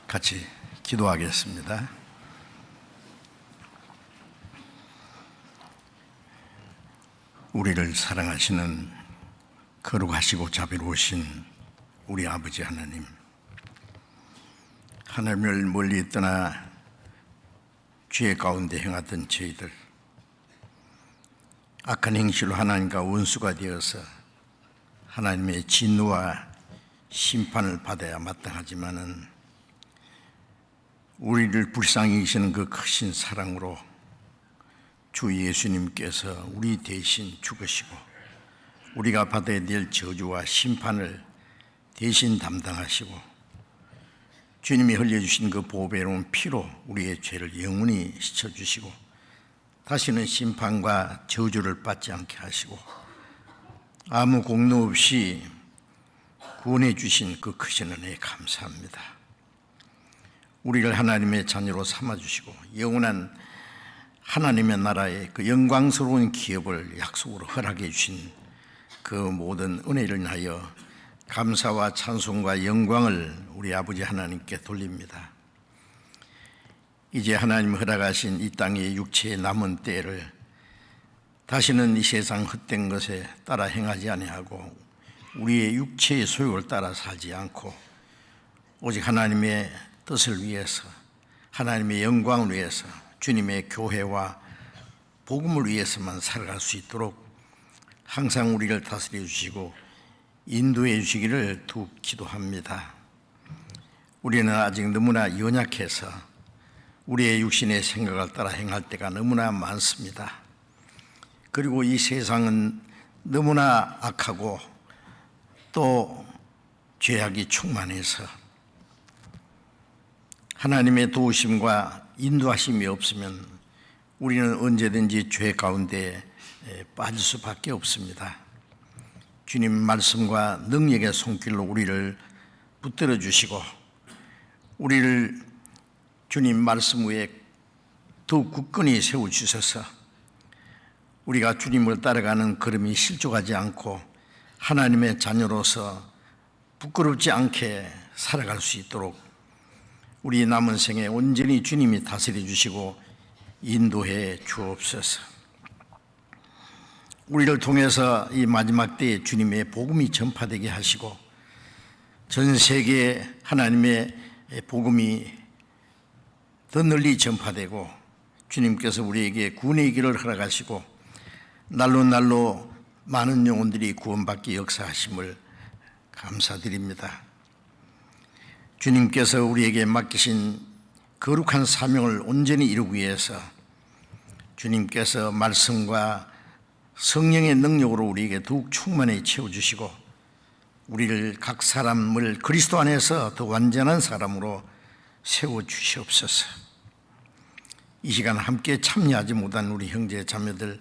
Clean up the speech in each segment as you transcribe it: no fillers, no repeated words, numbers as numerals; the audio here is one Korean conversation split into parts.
같이 기도하겠습니다. 우리를 사랑하시는 거룩하시고 자비로우신 우리 아버지 하나님, 하나님을 멀리 떠나 죄 가운데 행하던 저희들, 악한 행실로 하나님과 원수가 되어서 하나님의 진노와 심판을 받아야 마땅하지만은 우리를 불쌍히 여기시는 그 크신 사랑으로 주 예수님께서 우리 대신 죽으시고 우리가 받아야 될 저주와 심판을 대신 담당하시고 주님이 흘려주신 그 보배로운 피로 우리의 죄를 영원히 씻어주시고 다시는 심판과 저주를 받지 않게 하시고 아무 공로 없이 구원해 주신 그 크신 은혜에 감사합니다. 우리를 하나님의 자녀로 삼아주시고 영원한 하나님의 나라의 그 영광스러운 기업을 약속으로 허락해 주신 그 모든 은혜를 인하여 감사와 찬송과 영광을 우리 아버지 하나님께 돌립니다. 이제 하나님 허락하신 이 땅의 육체의 남은 때를 다시는 이 세상 헛된 것에 따라 행하지 아니하고 우리의 육체의 소욕을 따라 살지 않고 오직 하나님의 뜻을 위해서, 하나님의 영광을 위해서, 주님의 교회와 복음을 위해서만 살아갈 수 있도록 항상 우리를 다스려 주시고 인도해 주시기를 기도합니다. 우리는 아직 너무나 연약해서 우리의 육신의 생각을 따라 행할 때가 너무나 많습니다. 그리고 이 세상은 너무나 악하고 또 죄악이 충만해서 하나님의 도우심과 인도하심이 없으면 우리는 언제든지 죄 가운데 빠질 수밖에 없습니다. 주님 말씀과 능력의 손길로 우리를 붙들어 주시고 우리를 주님 말씀 위에 더욱 굳건히 세워주셔서 우리가 주님을 따라가는 걸음이 실족하지 않고 하나님의 자녀로서 부끄럽지 않게 살아갈 수 있도록 우리 남은 생에 온전히 주님이 다스려 주시고 인도해 주옵소서. 우리를 통해서 이 마지막 때에 주님의 복음이 전파되게 하시고 전 세계에 하나님의 복음이 더 널리 전파되고 주님께서 우리에게 구원의 길을 허락하시고 날로 날로 많은 영혼들이 구원받기 역사하심을 감사드립니다. 주님께서 우리에게 맡기신 거룩한 사명을 온전히 이루기 위해서 주님께서 말씀과 성령의 능력으로 우리에게 더욱 충만히 채워주시고 우리를 각 사람을 그리스도 안에서 더 완전한 사람으로 세워주시옵소서. 이 시간 함께 참여하지 못한 우리 형제 자매들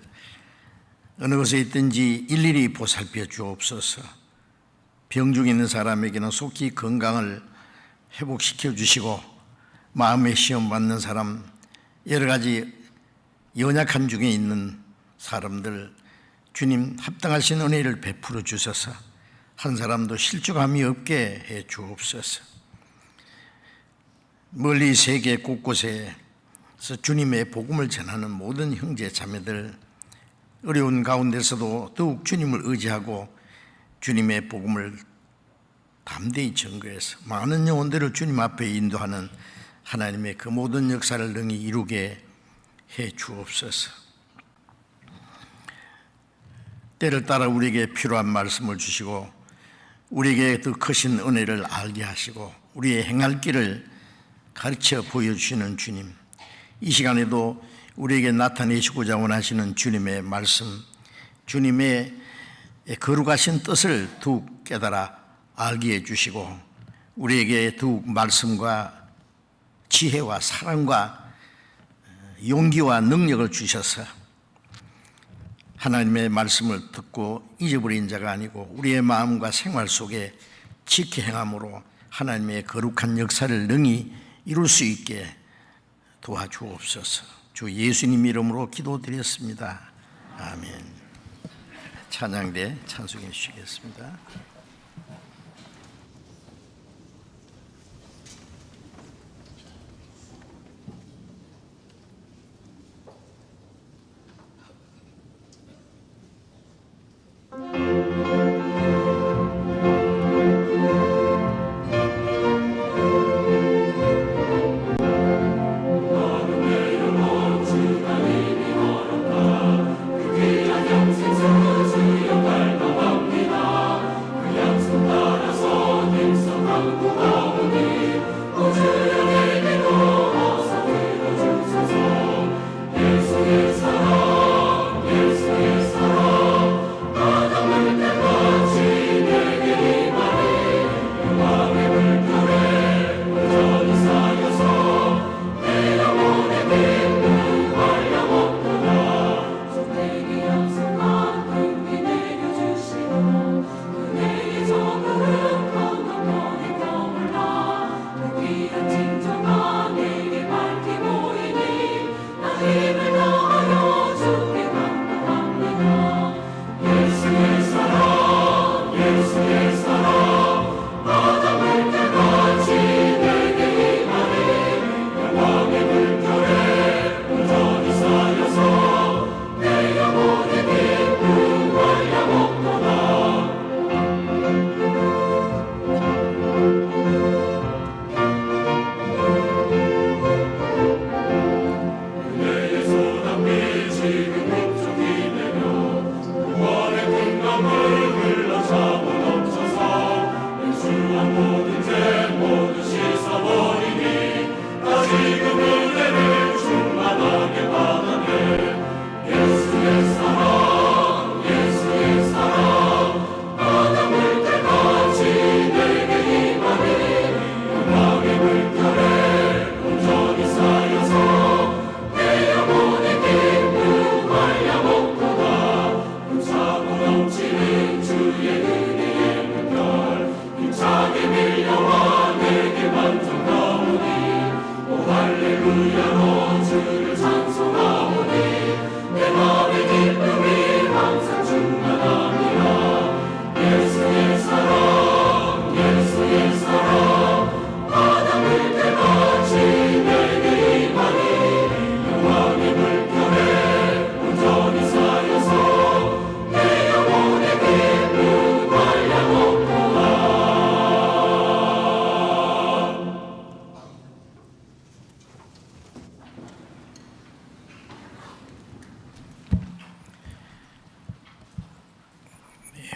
어느 곳에 있든지 일일이 보살펴 주옵소서. 병중에 있는 사람에게는 속히 건강을 회복시켜 주시고 마음의 시험 받는 사람, 여러 가지 연약한 중에 있는 사람들 주님 합당하신 은혜를 베풀어 주셔서 한 사람도 실족함이 없게 해 주옵소서. 멀리 세계 곳곳에서 주님의 복음을 전하는 모든 형제 자매들 어려운 가운데서도 더욱 주님을 의지하고 주님의 복음을 담대히 전거해서 많은 영혼들을 주님 앞에 인도하는 하나님의 그 모든 역사를 능히 이루게 해 주옵소서. 때를 따라 우리에게 필요한 말씀을 주시고 우리에게 더 크신 은혜를 알게 하시고 우리의 행할 길을 가르쳐 보여주시는 주님, 이 시간에도 우리에게 나타내시고자 원하시는 주님의 말씀, 주님의 거룩하신 뜻을 더욱 깨달아 알게 해주시고 우리에게 더욱 말씀과 지혜와 사랑과 용기와 능력을 주셔서 하나님의 말씀을 듣고 잊어버린 자가 아니고 우리의 마음과 생활 속에 지켜 행함으로 하나님의 거룩한 역사를 능히 이룰 수 있게 도와주옵소서. 주 예수님 이름으로 기도드렸습니다. 아멘. 찬양대 찬송해 주시겠습니다.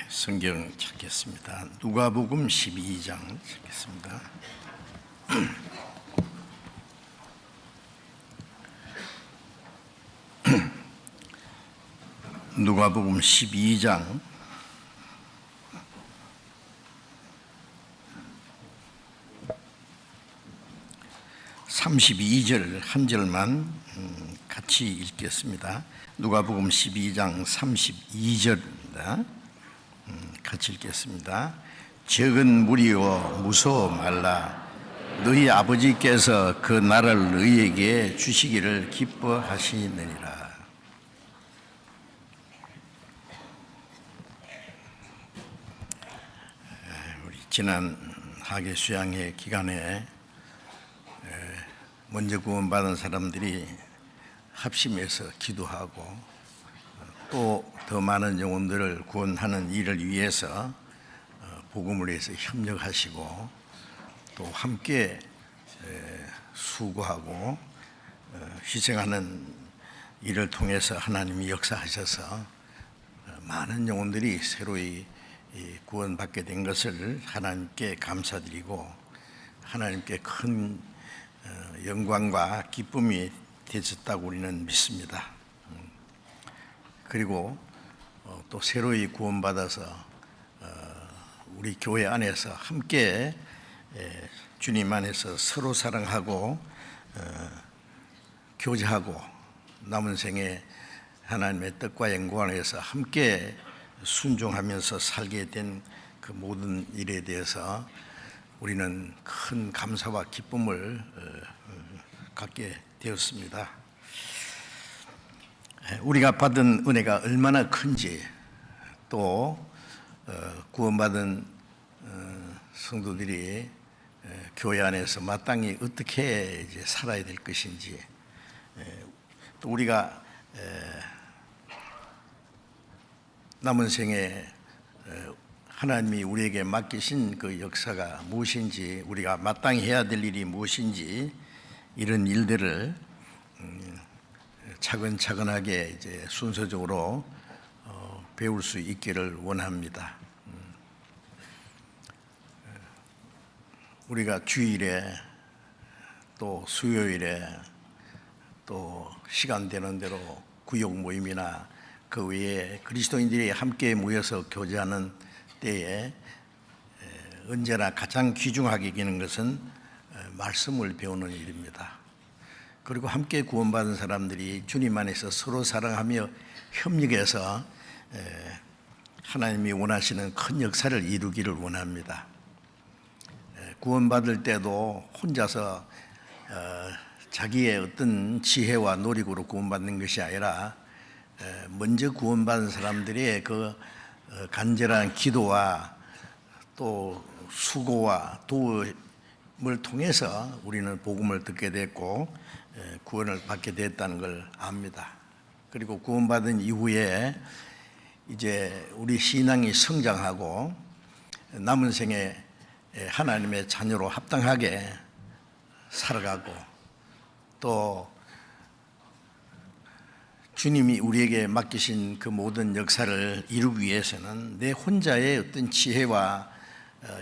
성경 찾겠습니다. 누가복음 12장 찾겠습니다. 누가복음 12장 32절 한 절만 같이 읽겠습니다. 누가복음 12장 32절입니다. 같이 읽겠습니다. 적은 무리여 무서워 말라. 너희 아버지께서 그 나라를 너희에게 주시기를 기뻐하시느니라. 우리 지난 학예 수양회 기간에 먼저 구원받은 사람들이 합심해서 기도하고 또 더 많은 영혼들을 구원하는 일을 위해서 복음을 위해서 협력하시고 또 함께 수고하고 희생하는 일을 통해서 하나님이 역사하셔서 많은 영혼들이 새로이 구원받게 된 것을 하나님께 감사드리고 하나님께 큰 영광과 기쁨이 되셨다고 우리는 믿습니다. 그리고 또 새로이 구원받아서 우리 교회 안에서 함께 주님 안에서 서로 사랑하고 교제하고 남은 생에 하나님의 뜻과 영광을 위해서 함께 순종하면서 살게 된 그 모든 일에 대해서 우리는 큰 감사와 기쁨을 갖게 되었습니다. 우리가 받은 은혜가 얼마나 큰지 또 구원받은 성도들이 교회 안에서 마땅히 어떻게 이제 살아야 될 것인지 또 우리가 남은 생에 하나님이 우리에게 맡기신 그 역사가 무엇인지 우리가 마땅히 해야 될 일이 무엇인지 이런 일들을 차근차근하게 이제 순서적으로 배울 수 있기를 원합니다. 우리가 주일에 또 수요일에 또 시간 되는 대로 구역 모임이나 그 외에 그리스도인들이 함께 모여서 교제하는 때에 언제나 가장 귀중하게 여기는 것은 말씀을 배우는 일입니다. 그리고 함께 구원받은 사람들이 주님 안에서 서로 사랑하며 협력해서 하나님이 원하시는 큰 역사를 이루기를 원합니다. 구원받을 때도 혼자서 자기의 어떤 지혜와 노력으로 구원받는 것이 아니라 먼저 구원받은 사람들의 그 간절한 기도와 또 수고와 도움을 통해서 우리는 복음을 듣게 됐고 구원을 받게 됐다는 걸 압니다. 그리고 구원받은 이후에 이제 우리 신앙이 성장하고 남은 생에 하나님의 자녀로 합당하게 살아가고 또 주님이 우리에게 맡기신 그 모든 역사를 이루기 위해서는 내 혼자의 어떤 지혜와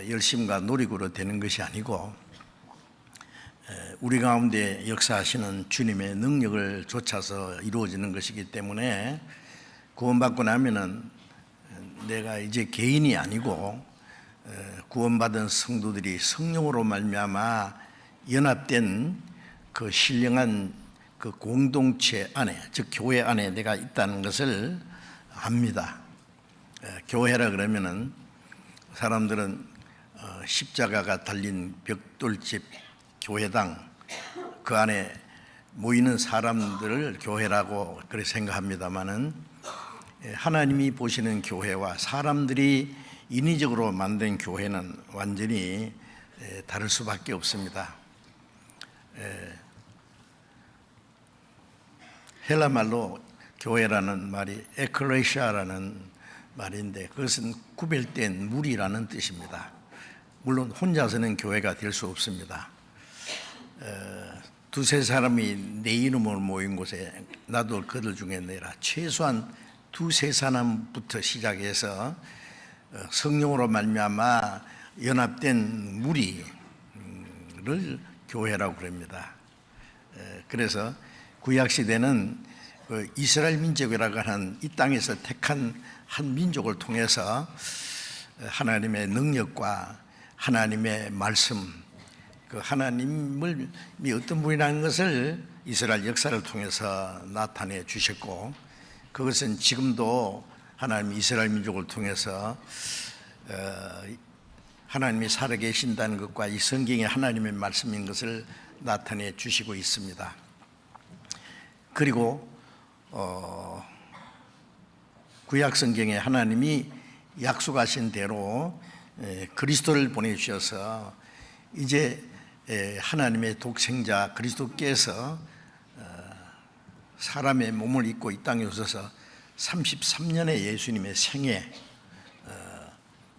열심과 노력으로 되는 것이 아니고 우리 가운데 역사하시는 주님의 능력을 좇아서 이루어지는 것이기 때문에 구원받고 나면은 내가 이제 개인이 아니고 구원받은 성도들이 성령으로 말미암아 연합된 그 신령한 그 공동체 안에, 즉 교회 안에 내가 있다는 것을 압니다. 교회라 그러면은 사람들은 십자가가 달린 벽돌집 교회당 그 안에 모이는 사람들을 교회라고 그렇게 생각합니다마는 하나님이 보시는 교회와 사람들이 인위적으로 만든 교회는 완전히 다를 수밖에 없습니다. 헬라 말로 교회라는 말이 에클레시아라는 말인데 그것은 구별된 무리라는 뜻입니다. 물론 혼자서는 교회가 될 수 없습니다. 두세 사람이 내 이름으로 모인 곳에 나도 그들 중에 내라. 최소한 두세 사람부터 시작해서 성령으로 말미암아 연합된 무리를 교회라고 그럽니다. 그래서 구약 시대는 이스라엘 민족이라고 하는 이 땅에서 택한 한 민족을 통해서 하나님의 능력과 하나님의 말씀, 그 하나님을 어떤 분이라는 것을 이스라엘 역사를 통해서 나타내 주셨고 그것은 지금도 하나님 이스라엘 민족을 통해서 하나님이 살아계신다는 것과 이 성경이 하나님의 말씀인 것을 나타내 주시고 있습니다. 그리고 구약 성경에 하나님이 약속하신 대로 그리스도를 보내주셔서 이제 하나님의 독생자 그리스도께서 사람의 몸을 입고 이 땅에 오셔서 33년의 예수님의 생애,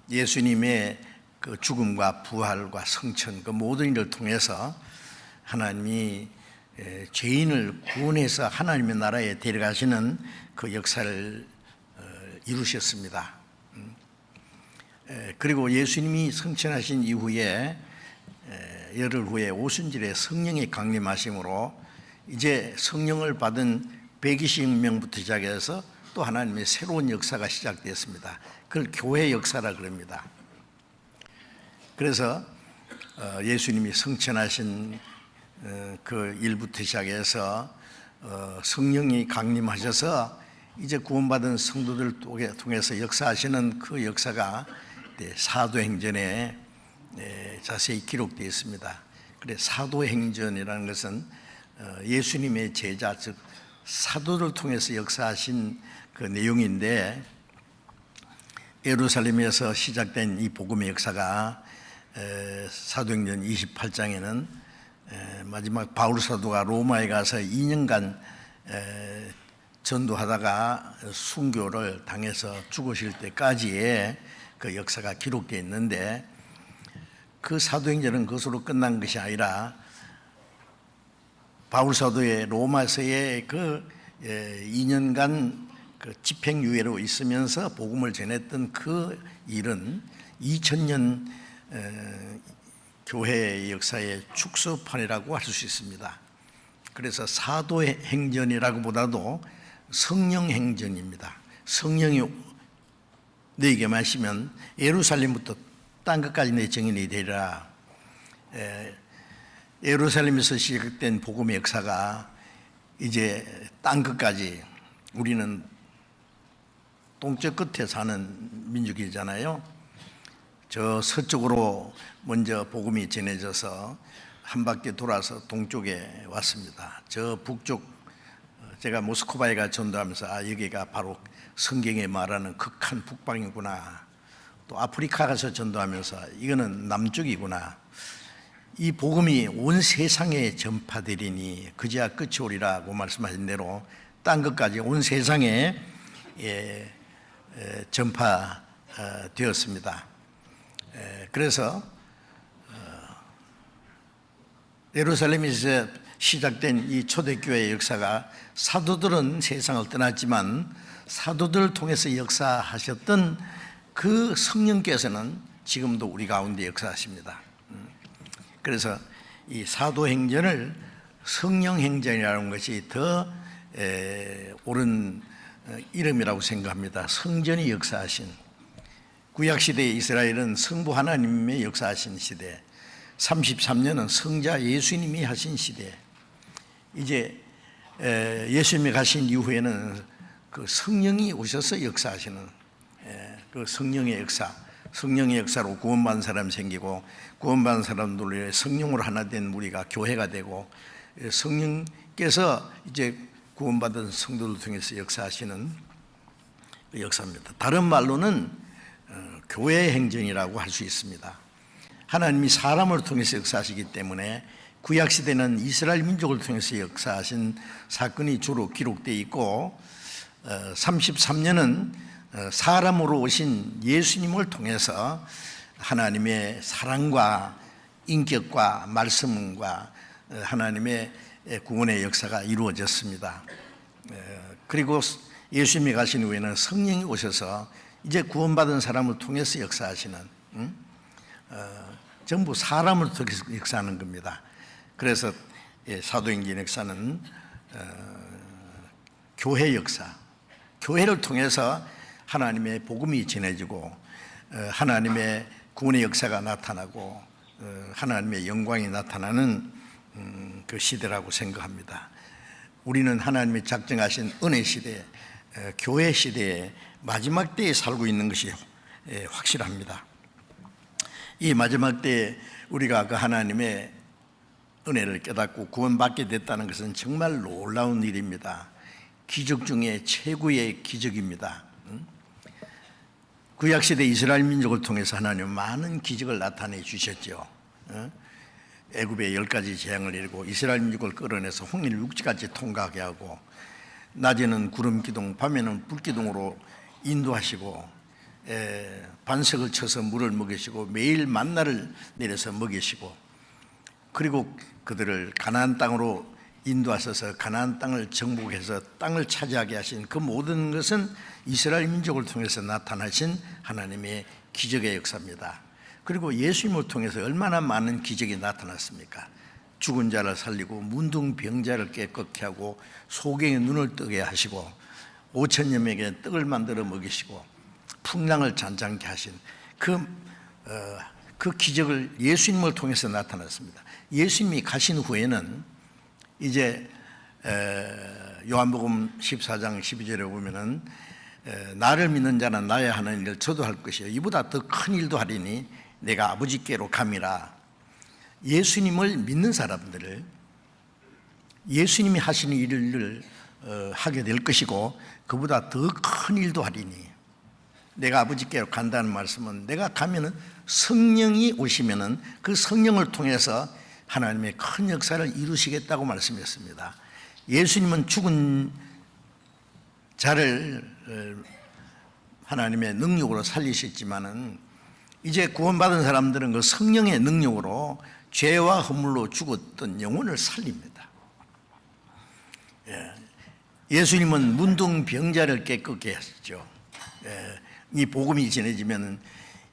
예수님의 그 죽음과 부활과 성천 그 모든 일을 통해서 하나님이 죄인을 구원해서 하나님의 나라에 데려가시는 그 역사를 이루셨습니다. 그리고 예수님이 성천하신 이후에 열흘 후에 오순절에 성령의 강림하심으로 이제 성령을 받은 120명부터 시작해서 또 하나님의 새로운 역사가 시작되었습니다. 그걸 교회 역사라 그럽니다. 그래서 예수님이 성천하신 그 일부터 시작해서 성령이 강림하셔서 이제 구원받은 성도들 통해서 역사하시는 그 역사가 사도행전에 자세히 기록되어 있습니다. 그래 사도행전이라는 것은 예수님의 제자 즉 사도를 통해서 역사하신 그 내용인데 예루살렘에서 시작된 이 복음의 역사가 사도행전 28장에는 마지막 바울 사도가 로마에 가서 2년간 전도하다가 순교를 당해서 죽으실 때까지의 그 역사가 기록되어 있는데 그 사도행전은 그것으로 끝난 것이 아니라 바울 사도의 로마서의 그 2년간 그 집행유예로 있으면서 복음을 전했던 그 일은 2000년 교회의 역사의 축소판이라고 할 수 있습니다. 그래서 사도의 행전이라고 보다도 성령 행전입니다. 성령이 너에게 마시면 예루살렘부터 땅 끝까지 내 증인이 되리라. 예루살렘에서 시작된 복음의 역사가 이제 땅 끝까지, 우리는 동쪽 끝에 사는 민족이잖아요. 저 서쪽으로 먼저 복음이 전해져서 한 바퀴 돌아서 동쪽에 왔습니다. 저 북쪽, 제가 모스크바에 가 전도하면서 여기가 바로 성경에 말하는 극한 북방이구나. 또 아프리카 가서 전도하면서 이거는 남쪽이구나. 이 복음이 온 세상에 전파되리니 그제야 끝이 오리라고 말씀하신 대로 땅 끝까지 온 세상에 전파되었습니다. 그래서 예루살렘에서 시작된 이 초대교회의 역사가, 사도들은 세상을 떠났지만 사도들을 통해서 역사하셨던 그 성령께서는 지금도 우리 가운데 역사하십니다. 그래서 이 사도행전을 성령행전이라는 것이 더 옳은 이름이라고 생각합니다. 성전이 역사하신, 구약시대의 이스라엘은 성부 하나님의 역사하신 시대, 33년은 성자 예수님이 하신 시대, 이제 예수님이 가신 이후에는 그 성령이 오셔서 역사하시는 그 성령의 역사, 성령의 역사로 구원받은 사람이 생기고, 구원받은 사람들로 성령으로 하나 된 우리가 교회가 되고, 성령께서 이제 구원받은 성도를 통해서 역사하시는 그 역사입니다. 다른 말로는 교회의 행전이라고 할 수 있습니다. 하나님이 사람을 통해서 역사하시기 때문에 구약시대는 이스라엘 민족을 통해서 역사하신 사건이 주로 기록되어 있고, 33년은 사람으로 오신 예수님을 통해서 하나님의 사랑과 인격과 말씀과 하나님의 구원의 역사가 이루어졌습니다. 그리고 예수님이 가신 후에는 성령이 오셔서 이제 구원받은 사람을 통해서 역사하시는, 전부 사람을 통해서 역사하는 겁니다. 그래서 사도행전 역사는 교회 역사, 교회를 통해서 하나님의 복음이 전해지고 하나님의 구원의 역사가 나타나고 하나님의 영광이 나타나는 그 시대라고 생각합니다. 우리는 하나님이 작정하신 은혜 시대, 교회 시대의 마지막 때에 살고 있는 것이 확실합니다. 이 마지막 때에 우리가 그 하나님의 은혜를 깨닫고 구원받게 됐다는 것은 정말 놀라운 일입니다. 기적 중에 최고의 기적입니다. 구약시대 이스라엘 민족을 통해서 하나님은 많은 기적을 나타내 주셨죠. 애굽에 10가지 재앙을 내리고 이스라엘 민족을 끌어내서 홍해를 육지까지 통과하게 하고, 낮에는 구름 기둥, 밤에는 불 기둥으로 인도하시고, 반석을 쳐서 물을 먹이시고 매일 만나를 내려서 먹이시고, 그리고 그들을 가나안 땅으로 인도하셔서 가나안 땅을 정복해서 땅을 차지하게 하신 그 모든 것은 이스라엘 민족을 통해서 나타나신 하나님의 기적의 역사입니다. 그리고 예수님을 통해서 얼마나 많은 기적이 나타났습니까? 죽은 자를 살리고 문둥병자를 깨끗게 하고 소경의 눈을 뜨게 하시고 5천여 명에게 떡을 만들어 먹이시고 풍랑을 잔잔케 하신 그 기적을 예수님을 통해서 나타났습니다. 예수님이 가신 후에는 이제 요한복음 14장 12절에 보면은 나를 믿는 자는 나의 하는 일을 저도 할 것이요 이보다 더 큰 일도 하리니 내가 아버지께로 감이라. 예수님을 믿는 사람들을 예수님이 하시는 일을 하게 될 것이고 그보다 더 큰 일도 하리니, 내가 아버지께로 간다는 말씀은 내가 가면은 성령이 오시면은 그 성령을 통해서 하나님의 큰 역사를 이루시겠다고 말씀했습니다. 예수님은 죽은 자를 하나님의 능력으로 살리셨지만은 이제 구원받은 사람들은 그 성령의 능력으로 죄와 허물로 죽었던 영혼을 살립니다. 예수님은 문둥병자를 깨끗게 하셨죠. 이 복음이 전해지면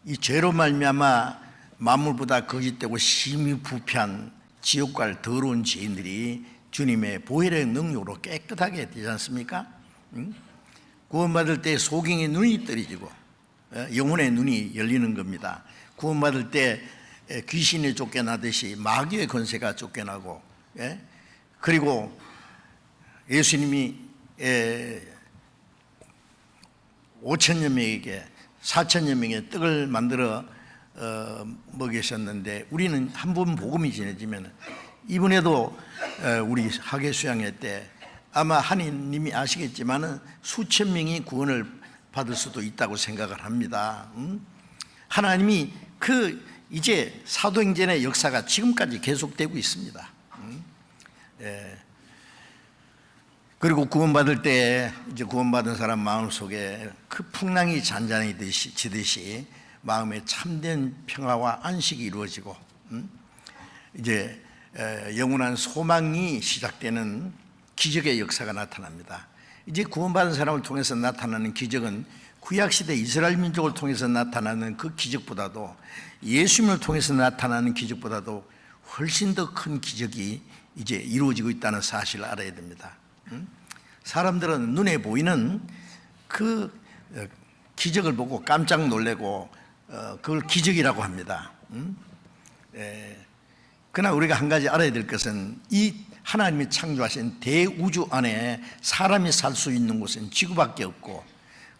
이 죄로 말미암아 만물보다 거짓되고 심히 부패한 지옥과 더러운 죄인들이 주님의 보혈의 능력으로 깨끗하게 되지 않습니까? 구원받을 때 소경의 눈이 떨어지고 영혼의 눈이 열리는 겁니다. 구원받을 때 귀신이 쫓겨나듯이 마귀의 권세가 쫓겨나고, 그리고 예수님이 5천여 명에게 4천여 명의 떡을 만들어 먹이셨는데, 우리는 한 번 복음이 전해지면 이번에도 우리 학예 수양회 때 아마 하나님이 아시겠지만은 수천 명이 구원을 받을 수도 있다고 생각을 합니다. 하나님이 이제 사도행전의 역사가 지금까지 계속되고 있습니다. 그리고 구원받을 때 이제 구원받은 사람 마음속에 그 풍랑이 잔잔해지듯이 마음에 참된 평화와 안식이 이루어지고, 이제 영원한 소망이 시작되는 기적의 역사가 나타납니다. 이제 구원받은 사람을 통해서 나타나는 기적은 구약시대 이스라엘 민족을 통해서 나타나는 그 기적보다도, 예수님을 통해서 나타나는 기적보다도 훨씬 더 큰 기적이 이제 이루어지고 있다는 사실을 알아야 됩니다. 사람들은 눈에 보이는 그 기적을 보고 깜짝 놀래고 그걸 기적이라고 합니다. 그러나 우리가 한 가지 알아야 될 것은, 이 하나님이 창조하신 대우주 안에 사람이 살 수 있는 곳은 지구밖에 없고,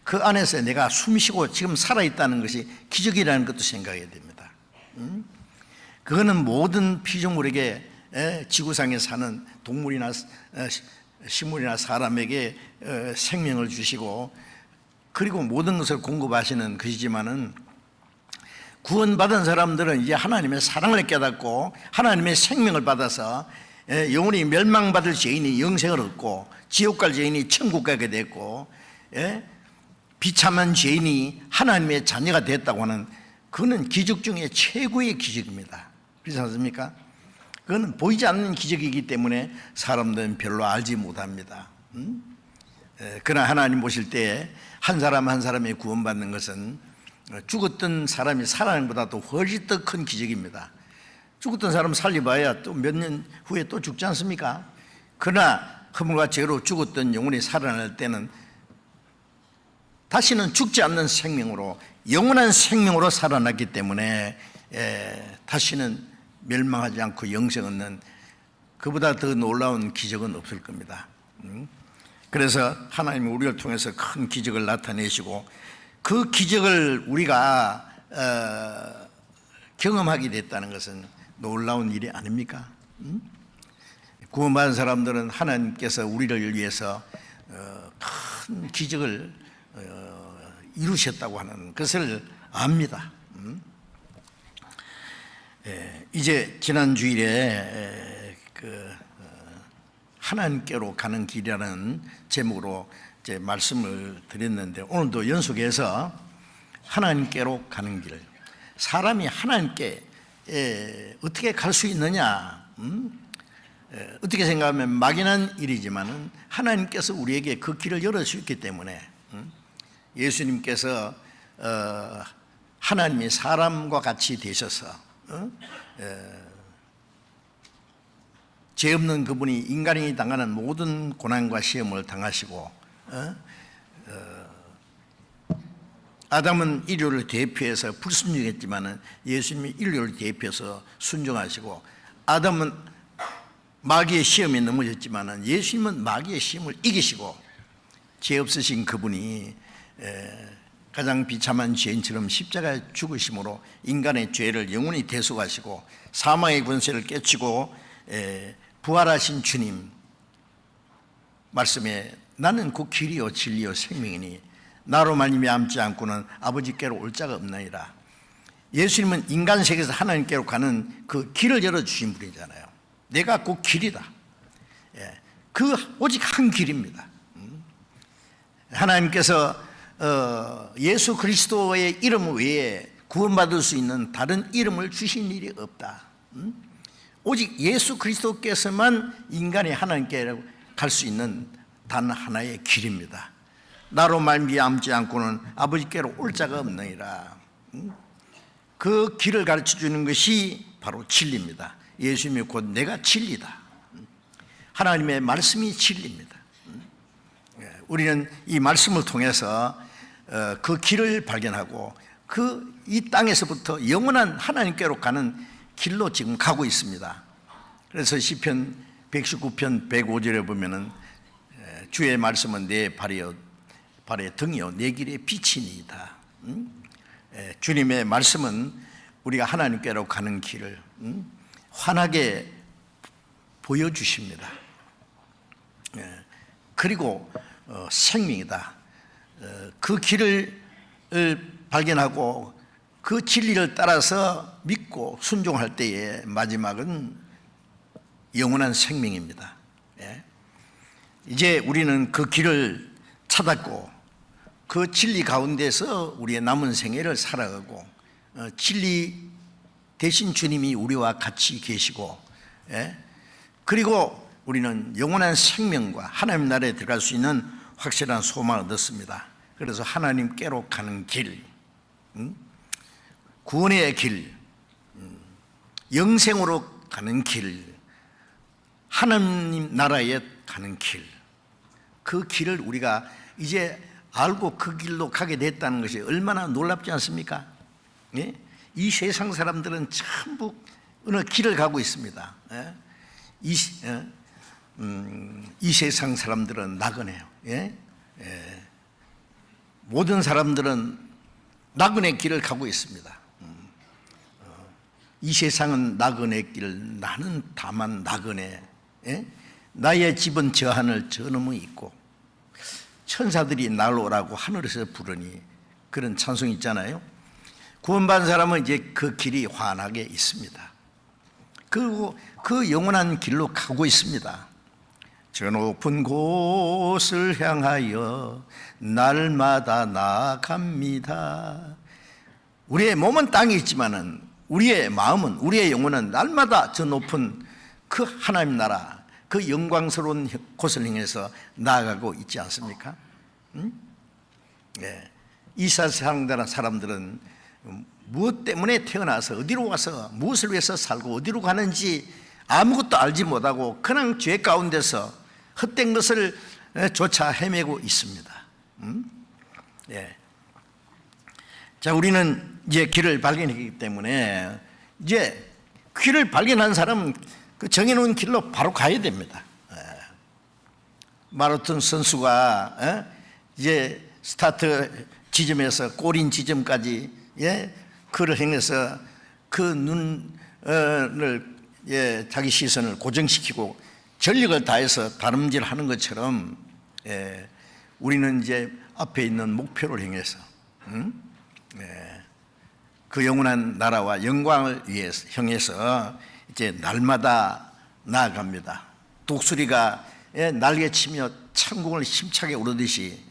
그 안에서 내가 숨쉬고 지금 살아있다는 것이 기적이라는 것도 생각해야 됩니다. 그거는 모든 피조물에게, 지구상에 사는 동물이나 식물이나 사람에게 생명을 주시고, 그리고 모든 것을 공급하시는 것이지만은, 구원받은 사람들은 이제 하나님의 사랑을 깨닫고 하나님의 생명을 받아서 영원히 멸망받을 죄인이 영생을 얻고, 지옥 갈 죄인이 천국 가게 됐고, 비참한 죄인이 하나님의 자녀가 됐다고 하는, 그거는 기적 중에 최고의 기적입니다. 그렇지 않습니까? 그거는 보이지 않는 기적이기 때문에 사람들은 별로 알지 못합니다. 그러나 하나님 보실 때 한 사람 한 사람이 구원받는 것은 죽었던 사람이 살아나는 것보다도 훨씬 더 큰 기적입니다. 죽었던 사람 살려봐야 또 몇 년 후에 또 죽지 않습니까? 그러나 허물과 죄로 죽었던 영혼이 살아날 때는 다시는 죽지 않는 생명으로, 영원한 생명으로 살아났기 때문에 다시는 멸망하지 않고 영생 얻는, 그보다 더 놀라운 기적은 없을 겁니다. 그래서 하나님은 우리를 통해서 큰 기적을 나타내시고, 그 기적을 우리가 경험하게 됐다는 것은 놀라운 일이 아닙니까? 구원받은 사람들은 하나님께서 우리를 위해서 큰 기적을 이루셨다고 하는 것을 압니다. 이제 지난 주일에 하나님께로 가는 길이라는 제목으로 이제 말씀을 드렸는데, 오늘도 연속해서 하나님께로 가는 길, 사람이 하나님께 어떻게 갈 수 있느냐, 어떻게 생각하면 막연한 일이지만 하나님께서 우리에게 그 길을 열어주셨기 때문에, 예수님께서 하나님이 사람과 같이 되셔서 죄 없는 그분이 인간이 당하는 모든 고난과 시험을 당하시고, 아담은 인류를 대표해서 불순종했지만 예수님이 인류를 대표해서 순종하시고, 아담은 마귀의 시험에 넘어졌지만 예수님은 마귀의 시험을 이기시고, 죄 없으신 그분이 가장 비참한 죄인처럼 십자가에 죽으심으로 인간의 죄를 영원히 대속하시고 사망의 권세를 깨치고 부활하신 주님 말씀에, 나는 그 길이요 진리요 생명이니 나로 말미암지 않고는 아버지께로 올 자가 없나이다. 예수님은 인간 세계에서 하나님께로 가는 그 길을 열어주신 분이잖아요. 내가 그 길이다. 그 오직 한 길입니다. 하나님께서 예수 그리스도의 이름 외에 구원받을 수 있는 다른 이름을 주신 일이 없다. 오직 예수 그리스도께서만 인간이 하나님께 갈 수 있는 단 하나의 길입니다. 나로 말미암지 않고는 아버지께로 올 자가 없느니라. 그 길을 가르쳐 주는 것이 바로 진리입니다. 예수님이 곧 내가 진리다. 하나님의 말씀이 진리입니다. 우리는 이 말씀을 통해서 그 길을 발견하고 그 이 땅에서부터 영원한 하나님께로 가는 길로 지금 가고 있습니다. 그래서 시편 119편 105절에 보면은 주의 말씀은 내 발의 등이요 내 길의 빛이니이다. 주님의 말씀은 우리가 하나님께로 가는 길을 환하게 보여주십니다. 그리고 생명이다. 그 길을 발견하고 그 진리를 따라서 믿고 순종할 때의 마지막은 영원한 생명입니다. 이제 우리는 그 길을 찾았고 그 진리 가운데서 우리의 남은 생애를 살아가고 진리 대신 주님이 우리와 같이 계시고 그리고 우리는 영원한 생명과 하나님 나라에 들어갈 수 있는 확실한 소망을 얻었습니다. 그래서 하나님께로 가는 길, 구원의 길, 영생으로 가는 길, 하나님 나라에 가는 길, 그 길을 우리가 이제 알고 그 길로 가게 됐다는 것이 얼마나 놀랍지 않습니까? 이 세상 사람들은 전부 어느 길을 가고 있습니다. 이 세상 사람들은 나그네요. 모든 사람들은 나그네 길을 가고 있습니다. 이 세상은 나그네 길, 나는 다만 나그네. 나의 집은 저 하늘 저 너머 있고 천사들이 날 오라고 하늘에서 부르니, 그런 찬송이 있잖아요. 구원받은 사람은 이제 그 길이 환하게 있습니다. 그리고 그 영원한 길로 가고 있습니다. 저 높은 곳을 향하여 날마다 나아갑니다. 우리의 몸은 땅에 있지만은 우리의 마음은, 우리의 영혼은 날마다 저 높은 그 하나님 나라, 그 영광스러운 곳을 향해서 나아가고 있지 않습니까? 이 세상 사람들은 무엇 때문에 태어나서 어디로 와서 무엇을 위해서 살고 어디로 가는지 아무것도 알지 못하고 그냥 죄 가운데서 헛된 것을 조차 헤매고 있습니다. 자, 우리는 이제 길을 발견했기 때문에 이제 길을 발견한 사람은 그 정해놓은 길로 바로 가야 됩니다. 마라톤 선수가 이제 스타트 지점에서 골인 지점까지 그를 향해서 그 눈을 자기 시선을 고정시키고 전력을 다해서 다름질하는 것처럼 우리는 이제 앞에 있는 목표를 향해서 그 영원한 나라와 영광을 향해서 이제 날마다 나아갑니다. 독수리가 날개치며 천국을 힘차게 오르듯이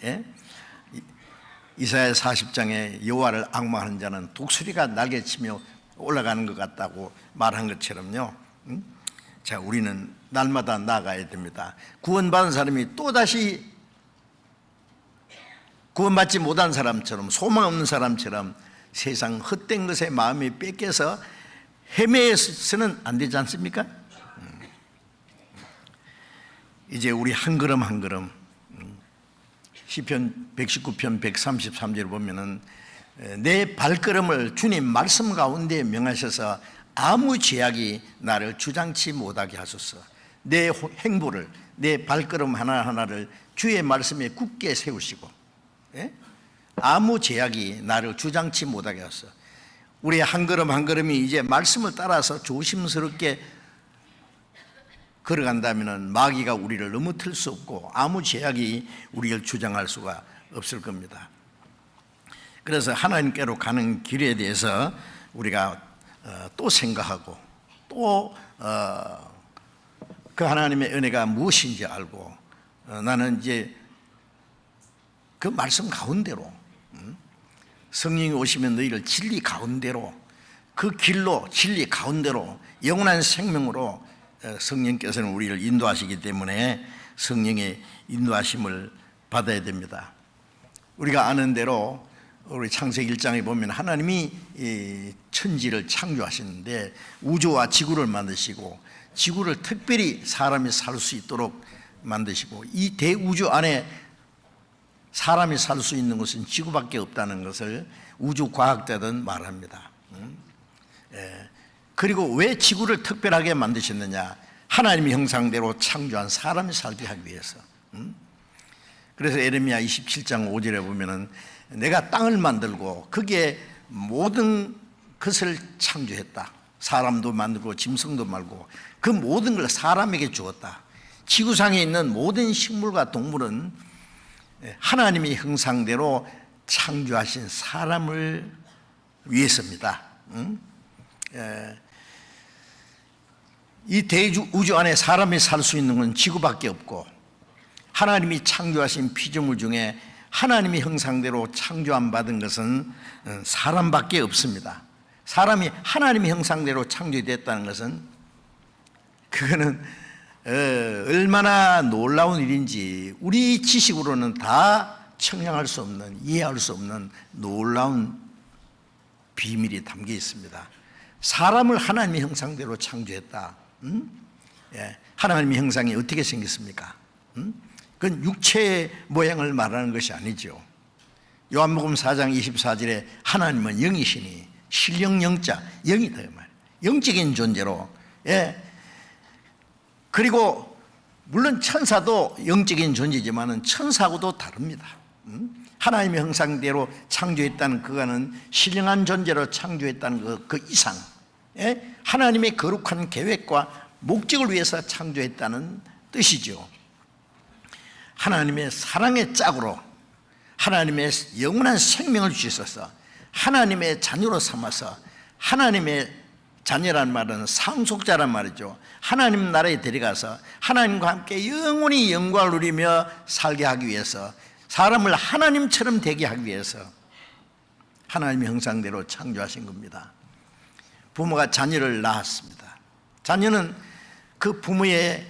이사야 40장에 여호와를 앙망하는 자는 독수리가 날개치며 올라가는 것 같다고 말한 것처럼요. 자, 우리는 날마다 나아가야 됩니다. 구원받은 사람이 또다시 구원받지 못한 사람처럼, 소망 없는 사람처럼 세상 헛된 것에 마음이 뺏겨서 헤매서는 안 되지 않습니까? 이제 우리 한 걸음 한 걸음, 시편 119편 133절을 보면은 내 발걸음을 주님 말씀 가운데 명하셔서 아무 제약이 나를 주장치 못하게 하소서. 내 행보를, 내 발걸음 하나하나를 주의 말씀에 굳게 세우시고 아무 제약이 나를 주장치 못하게 하소서. 우리의 한 걸음 한 걸음이 이제 말씀을 따라서 조심스럽게 걸어간다면 마귀가 우리를 넘어뜨릴 수 없고 아무 제약이 우리를 주장할 수가 없을 겁니다. 그래서 하나님께로 가는 길에 대해서 우리가 또 생각하고 또 그 하나님의 은혜가 무엇인지 알고 나는 이제 그 말씀 가운데로 성령이 오시면 너희를 진리 가운데로, 그 길로 진리 가운데로 영원한 생명으로 성령께서는 우리를 인도하시기 때문에 성령의 인도하심을 받아야 됩니다. 우리가 아는 대로 우리 창세기 1장에 보면 하나님이 이 천지를 창조하시는데 우주와 지구를 만드시고 지구를 특별히 사람이 살 수 있도록 만드시고 이 대우주 안에 사람이 살 수 있는 것은 지구밖에 없다는 것을 우주 과학자들은 말합니다. 그리고 왜 지구를 특별하게 만드셨느냐? 하나님의 형상대로 창조한 사람이 살게 하기 위해서. 그래서 에레미야 27장 5절에 보면은 내가 땅을 만들고 거기에 모든 것을 창조했다. 사람도 만들고 짐승도 말고 그 모든 걸 사람에게 주었다. 지구상에 있는 모든 식물과 동물은 하나님의 형상대로 창조하신 사람을 위해서입니다. 이 대우주 안에 사람이 살 수 있는 건 지구밖에 없고 하나님이 창조하신 피조물 중에 하나님의 형상대로 창조함 받은 것은 사람밖에 없습니다. 사람이 하나님의 형상대로 창조됐다는 것은 그거는 얼마나 놀라운 일인지 우리 지식으로는 다 청량할 수 없는, 이해할 수 없는 놀라운 비밀이 담겨 있습니다. 사람을 하나님의 형상대로 창조했다. 하나님의 형상이 어떻게 생겼습니까? 그건 육체의 모양을 말하는 것이 아니죠. 요한복음 4장 24절에 하나님은 영이시니 신령 영자, 영이다 그 말. 영적인 존재로. 그리고 물론 천사도 영적인 존재지만은 천사하고도 다릅니다. 하나님의 형상대로 창조했다는 그거는 신령한 존재로 창조했다는 그 이상, 하나님의 거룩한 계획과 목적을 위해서 창조했다는 뜻이죠. 하나님의 사랑의 짝으로 하나님의 영원한 생명을 주셔서 하나님의 자녀로 삼아서 하나님의 자녀란 말은 상속자란 말이죠. 하나님 나라에 데려가서 하나님과 함께 영원히 영광을 누리며 살게 하기 위해서 사람을 하나님처럼 되게 하기 위해서 하나님의 형상대로 창조하신 겁니다. 부모가 자녀를 낳았습니다. 자녀는 그 부모의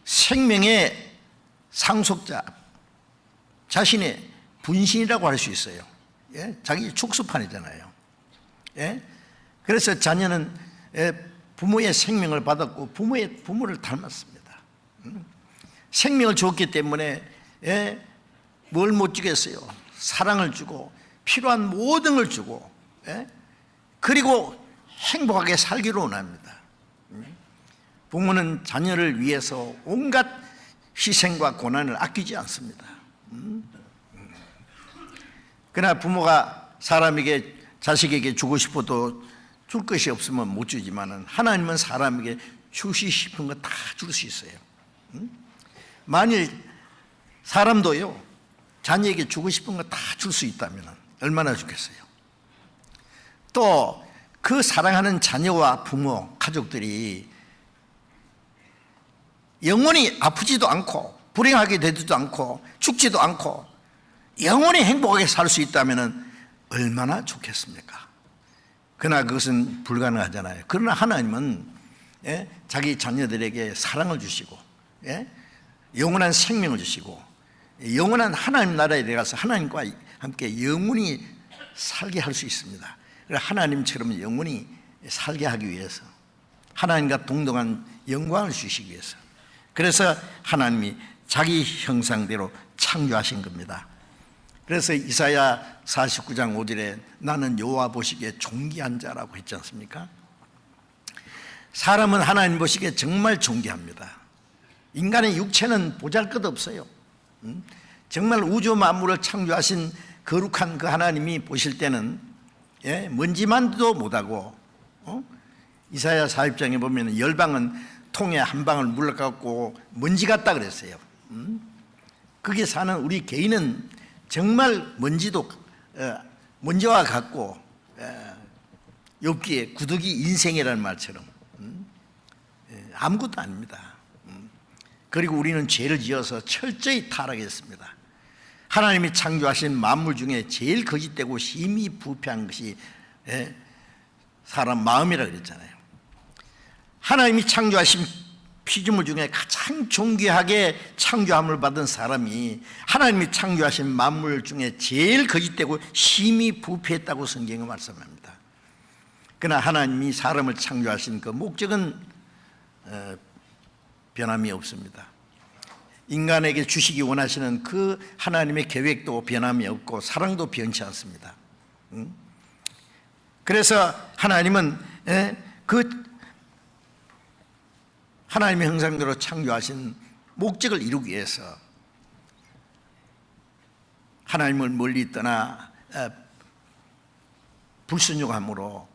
생명의 상속자, 자신의 분신이라고 할 수 있어요. 자기 축소판이잖아요. 그래서 자녀는 부모의 생명을 받았고 부모를 닮았습니다. 생명을 줬기 때문에 뭘 못 주겠어요? 사랑을 주고 필요한 모든 걸 주고 그리고 행복하게 살기를 원합니다. 부모는 자녀를 위해서 온갖 희생과 고난을 아끼지 않습니다. 그러나 부모가 사람에게 자식에게 주고 싶어도 줄 것이 없으면 못 주지만은 하나님은 사람에게 주시 싶은 거 다 줄 수 있어요. 만일 사람도요 자녀에게 주고 싶은 거 다 줄 수 있다면 얼마나 좋겠어요. 또 그 사랑하는 자녀와 부모, 가족들이 영원히 아프지도 않고 불행하게 되지도 않고 죽지도 않고 영원히 행복하게 살 수 있다면 얼마나 좋겠습니까? 그러나 그것은 불가능하잖아요. 그러나 하나님은 자기 자녀들에게 사랑을 주시고 영원한 생명을 주시고 영원한 하나님 나라에 들어가서 하나님과 함께 영원히 살게 할 수 있습니다. 하나님처럼 영원히 살게 하기 위해서 하나님과 동등한 영광을 주시기 위해서 그래서 하나님이 자기 형상대로 창조하신 겁니다. 그래서 이사야 49장 5절에 나는 여호와 보시기에 존귀한 자라고 했지 않습니까? 사람은 하나님 보시기에 정말 존귀합니다. 인간의 육체는 보잘것없어요. 정말 우주 만물을 창조하신 거룩한 그 하나님이 보실 때는 먼지만도 못하고 이사야 40장에 보면 열방은 통에 한 방울 물 갖고 먼지 같다 그랬어요. 거기에 사는 우리 개인은 정말 먼지와 같고 욥기에 구더기 인생이라는 말처럼 아무것도 아닙니다. 그리고 우리는 죄를 지어서 철저히 타락했습니다. 하나님이 창조하신 만물 중에 제일 거짓되고 심히 부패한 것이 사람 마음이라 그랬잖아요. 하나님이 창조하신 피조물 중에 가장 존귀하게 창조함을 받은 사람이 하나님이 창조하신 만물 중에 제일 거짓되고 심히 부패했다고 성경에 말씀합니다. 그러나 하나님이 사람을 창조하신 그 목적은 변함이 없습니다. 인간에게 주시기 원하시는 그 하나님의 계획도 변함이 없고 사랑도 변치 않습니다. 그래서 하나님은 그 하나님의 형상대로 창조하신 목적을 이루기 위해서 하나님을 멀리 떠나 불순종함으로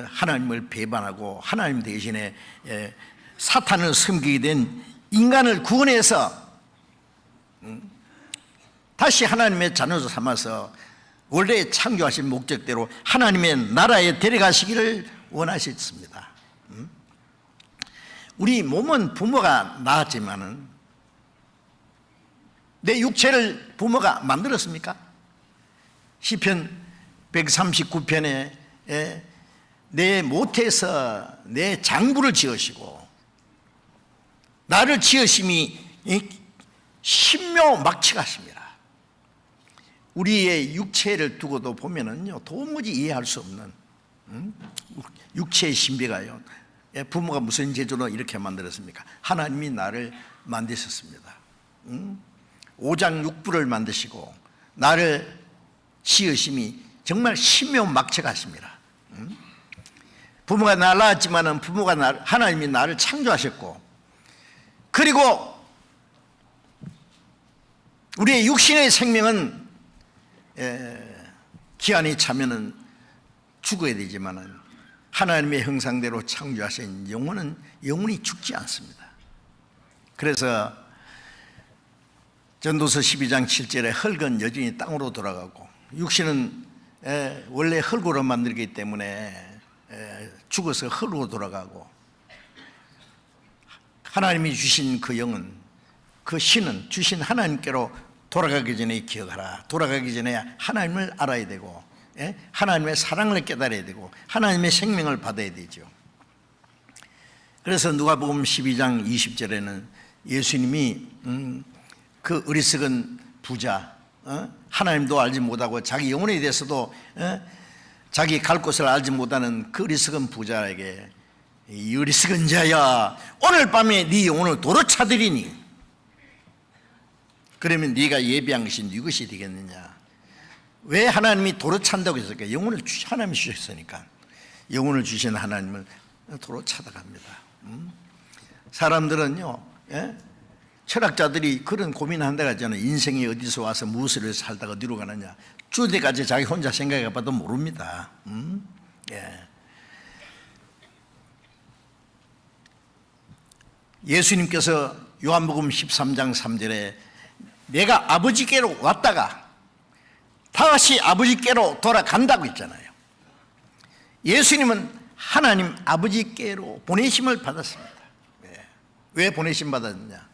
하나님을 배반하고 하나님 대신에 사탄을 섬기게 된 인간을 구원해서 다시 하나님의 자녀로 삼아서 원래 창조하신 목적대로 하나님의 나라에 데려가시기를 원하셨습니다. 우리 몸은 부모가 낳았지만은 내 육체를 부모가 만들었습니까? 시편 139편에 내 못에서 내 장부를 지으시고 나를 지으심이 신묘막측하십니다. 우리의 육체를 두고도 보면은요 도무지 이해할 수 없는 육체의 신비가요. 부모가 무슨 재주로 이렇게 만들었습니까? 하나님이 나를 만드셨습니다. 오장육부를 만드시고 나를 지으심이 정말 신묘막측하십니다. 부모가 나를 낳았지만은 하나님이 나를 창조하셨고, 그리고 우리의 육신의 생명은 기한이 차면은 죽어야 되지만은 하나님의 형상대로 창조하신 영혼은 영원히 죽지 않습니다. 그래서 전도서 12장 7절에 흙은 여전히 땅으로 돌아가고 육신은 원래 흙으로 만들기 때문에 죽어서 흙으로 돌아가고, 하나님이 주신 그 영은, 그 신은 주신 하나님께로 돌아가기 전에 기억하라. 돌아가기 전에 하나님을 알아야 되고 하나님의 사랑을 깨달아야 되고 하나님의 생명을 받아야 되죠. 그래서 누가복음 12장 20절에는 예수님이 그 어리석은 부자, 하나님도 알지 못하고 자기 영혼에 대해서도 자기 갈 곳을 알지 못하는 그 어리석은 부자에게, 이 어리석은 자야, 오늘 밤에 네 영혼을 도로 차들이니 그러면 네가 예비한 것이 네 것이 되겠느냐. 왜 하나님이 도로 찬다고 했을까요? 영혼을 하나님이 주셨으니까. 영혼을 주신 하나님을 도로 차다 갑니다. 사람들은요, 철학자들이 그런 고민한다고 하잖아요. 인생이 어디서 와서 무엇을 해서 살다가 어디로 가느냐. 죽을 때까지 자기 혼자 생각해 봐도 모릅니다. 예수님께서 요한복음 13장 3절에 내가 아버지께로 왔다가 다시 아버지께로 돌아간다고 했잖아요. 예수님은 하나님 아버지께로 보내심을 받았습니다. 왜 보내심 받았느냐?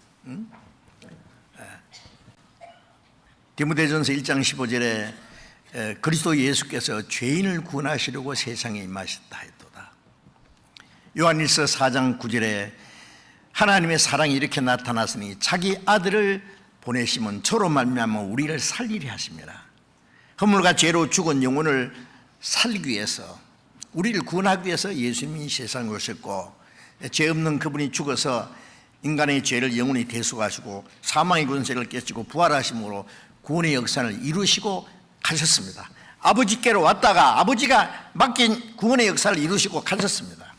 디모데전서 1장 15절에 그리스도 예수께서 죄인을 구원하시려고 세상에 임하셨다 했도다. 요한일서 4장 9절에 하나님의 사랑이 이렇게 나타났으니 자기 아들을 보내심은 저로 말미암아 우리를 살리려 하심이라. 허물과 죄로 죽은 영혼을 살리기 위해서, 우리를 구원하기 위해서 예수님이 세상에 오셨고, 죄 없는 그분이 죽어서 인간의 죄를 영원히 대속하시고 사망의 권세를 깨치고 부활하심으로 구원의 역사를 이루시고 가셨습니다. 아버지께로 왔다가 아버지가 맡긴 구원의 역사를 이루시고 가셨습니다.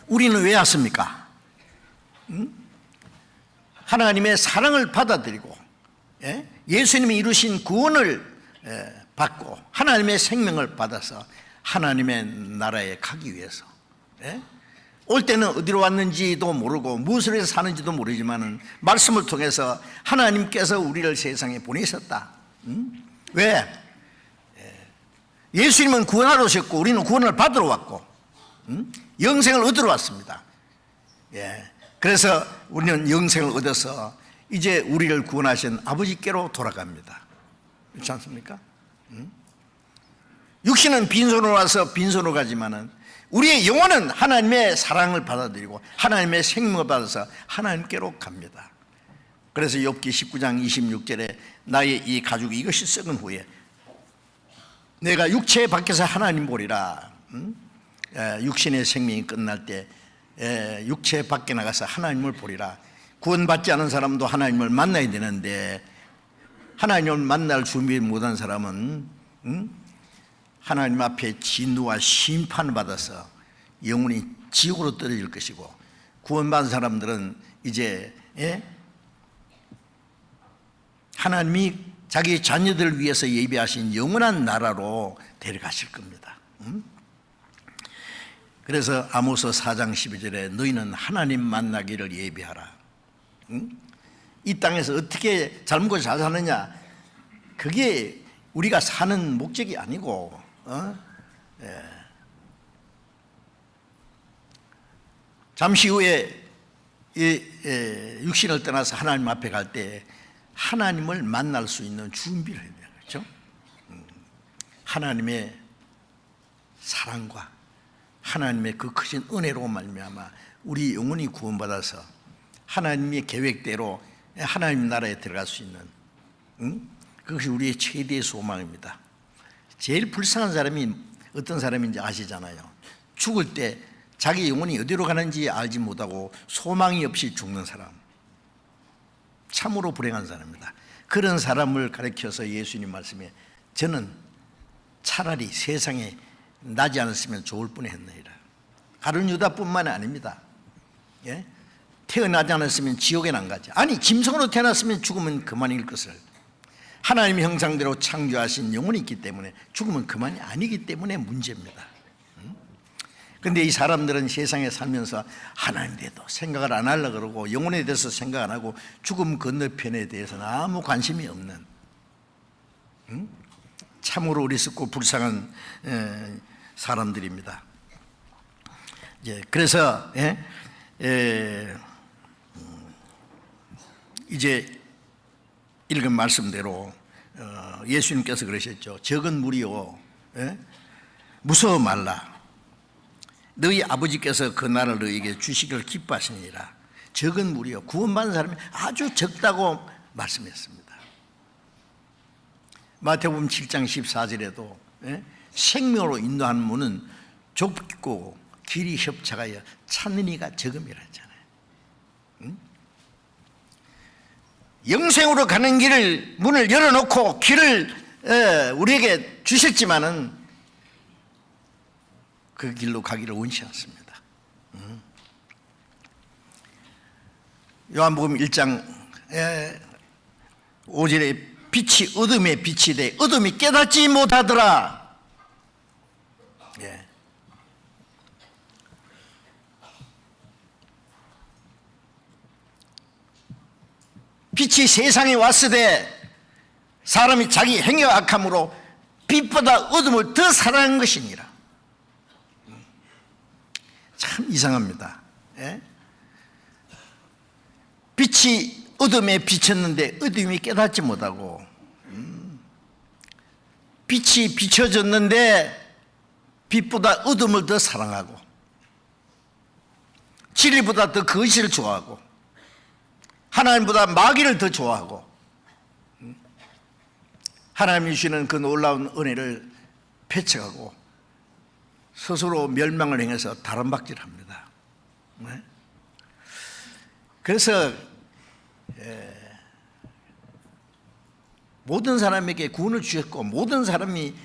우리는 왜 왔습니까? 하나님의 사랑을 받아들이고 예수님이 이루신 구원을 받고 하나님의 생명을 받아서 하나님의 나라에 가기 위해서, 올 때는 어디로 왔는지도 모르고 무엇을 해서 사는지도 모르지만 말씀을 통해서 하나님께서 우리를 세상에 보내셨다. 왜? 예수님은 구원하러 오셨고 우리는 구원을 받으러 왔고 영생을 얻으러 왔습니다. 그래서 우리는 영생을 얻어서 이제 우리를 구원하신 아버지께로 돌아갑니다. 그렇지 않습니까? 육신은 빈손으로 와서 빈손으로 가지만은 우리의 영혼은 하나님의 사랑을 받아들이고 하나님의 생명을 받아서 하나님께로 갑니다. 그래서 욥기 19장 26절에 나의 이 가죽이 이것이 썩은 후에 내가 육체 밖에서 하나님 보리라. 육신의 생명이 끝날 때 육체 밖에 나가서 하나님을 보리라. 구원받지 않은 사람도 하나님을 만나야 되는데 하나님을 만날 준비 못한 사람은 하나님 앞에 진노와 심판을 받아서 영혼이 지옥으로 떨어질 것이고, 구원받은 사람들은 이제 하나님이 자기 자녀들을 위해서 예비하신 영원한 나라로 데려가실 겁니다. 그래서 아모스 4장 12절에 너희는 하나님 만나기를 예비하라. 이 땅에서 어떻게 잘 먹고 잘 사느냐, 그게 우리가 사는 목적이 아니고 잠시 후에 육신을 떠나서 하나님 앞에 갈 때 하나님을 만날 수 있는 준비를 해야 돼요. 그렇죠? 하나님의 사랑과 하나님의 그 크신 은혜로 말미암아 우리 영혼이 구원받아서 하나님의 계획대로 하나님 나라에 들어갈 수 있는 그것이 우리의 최대의 소망입니다. 제일 불쌍한 사람이 어떤 사람인지 아시잖아요. 죽을 때 자기 영혼이 어디로 가는지 알지 못하고 소망이 없이 죽는 사람, 참으로 불행한 사람입니다. 그런 사람을 가리켜서 예수님 말씀에 저는 차라리 세상에 나지 않았으면 좋을 뻔했느니라. 가룟 유다뿐만 아닙니다. 태어나지 않았으면 지옥에 안 가지. 아니, 짐승으로 태어났으면 죽으면 그만일 것을. 하나님의 형상대로 창조하신 영혼이 있기 때문에 죽으면 그만이 아니기 때문에 문제입니다. 그런데 이 사람들은 세상에 살면서 하나님에 대해서 생각을 안 하려고 그러고 영혼에 대해서 생각 안 하고 죽음 건너편에 대해서는 아무 관심이 없는 참으로 어리석고 불쌍한 사람들입니다. 그래서 이제 읽은 말씀대로 예수님께서 그러셨죠. 적은 무리요, 무서워 말라. 너희 아버지께서 그 나라를 너희에게 주시기를 기뻐하시니라. 적은 무리요, 구원받은 사람이 아주 적다고 말씀했습니다. 마태복음 7장 14절에도 생명으로 인도하는 문은 좁고 길이 협착하여 찾는 이가 적음이라 했잖아요. 영생으로 가는 길을 문을 열어놓고 길을 우리에게 주셨지만은 그 길로 가기를 원치 않습니다. 요한복음 1장 5절에 빛이 어둠에 빛이 돼 어둠이 깨닫지 못하더라. 빛이 세상에 왔으되 사람이 자기 행위와 악함으로 빛보다 어둠을 더 사랑한 것이니라. 참 이상합니다. 빛이 어둠에 비쳤는데 어둠이 깨닫지 못하고, 빛이 비춰졌는데 빛보다 어둠을 더 사랑하고 진리보다 더 거짓을 좋아하고 하나님보다 마귀를 더 좋아하고 하나님이 주시는 그 놀라운 은혜를 폐척하고 스스로 멸망을 행해서 다름박질합니다. 그래서 모든 사람에게 구원을 주셨고 모든 사람이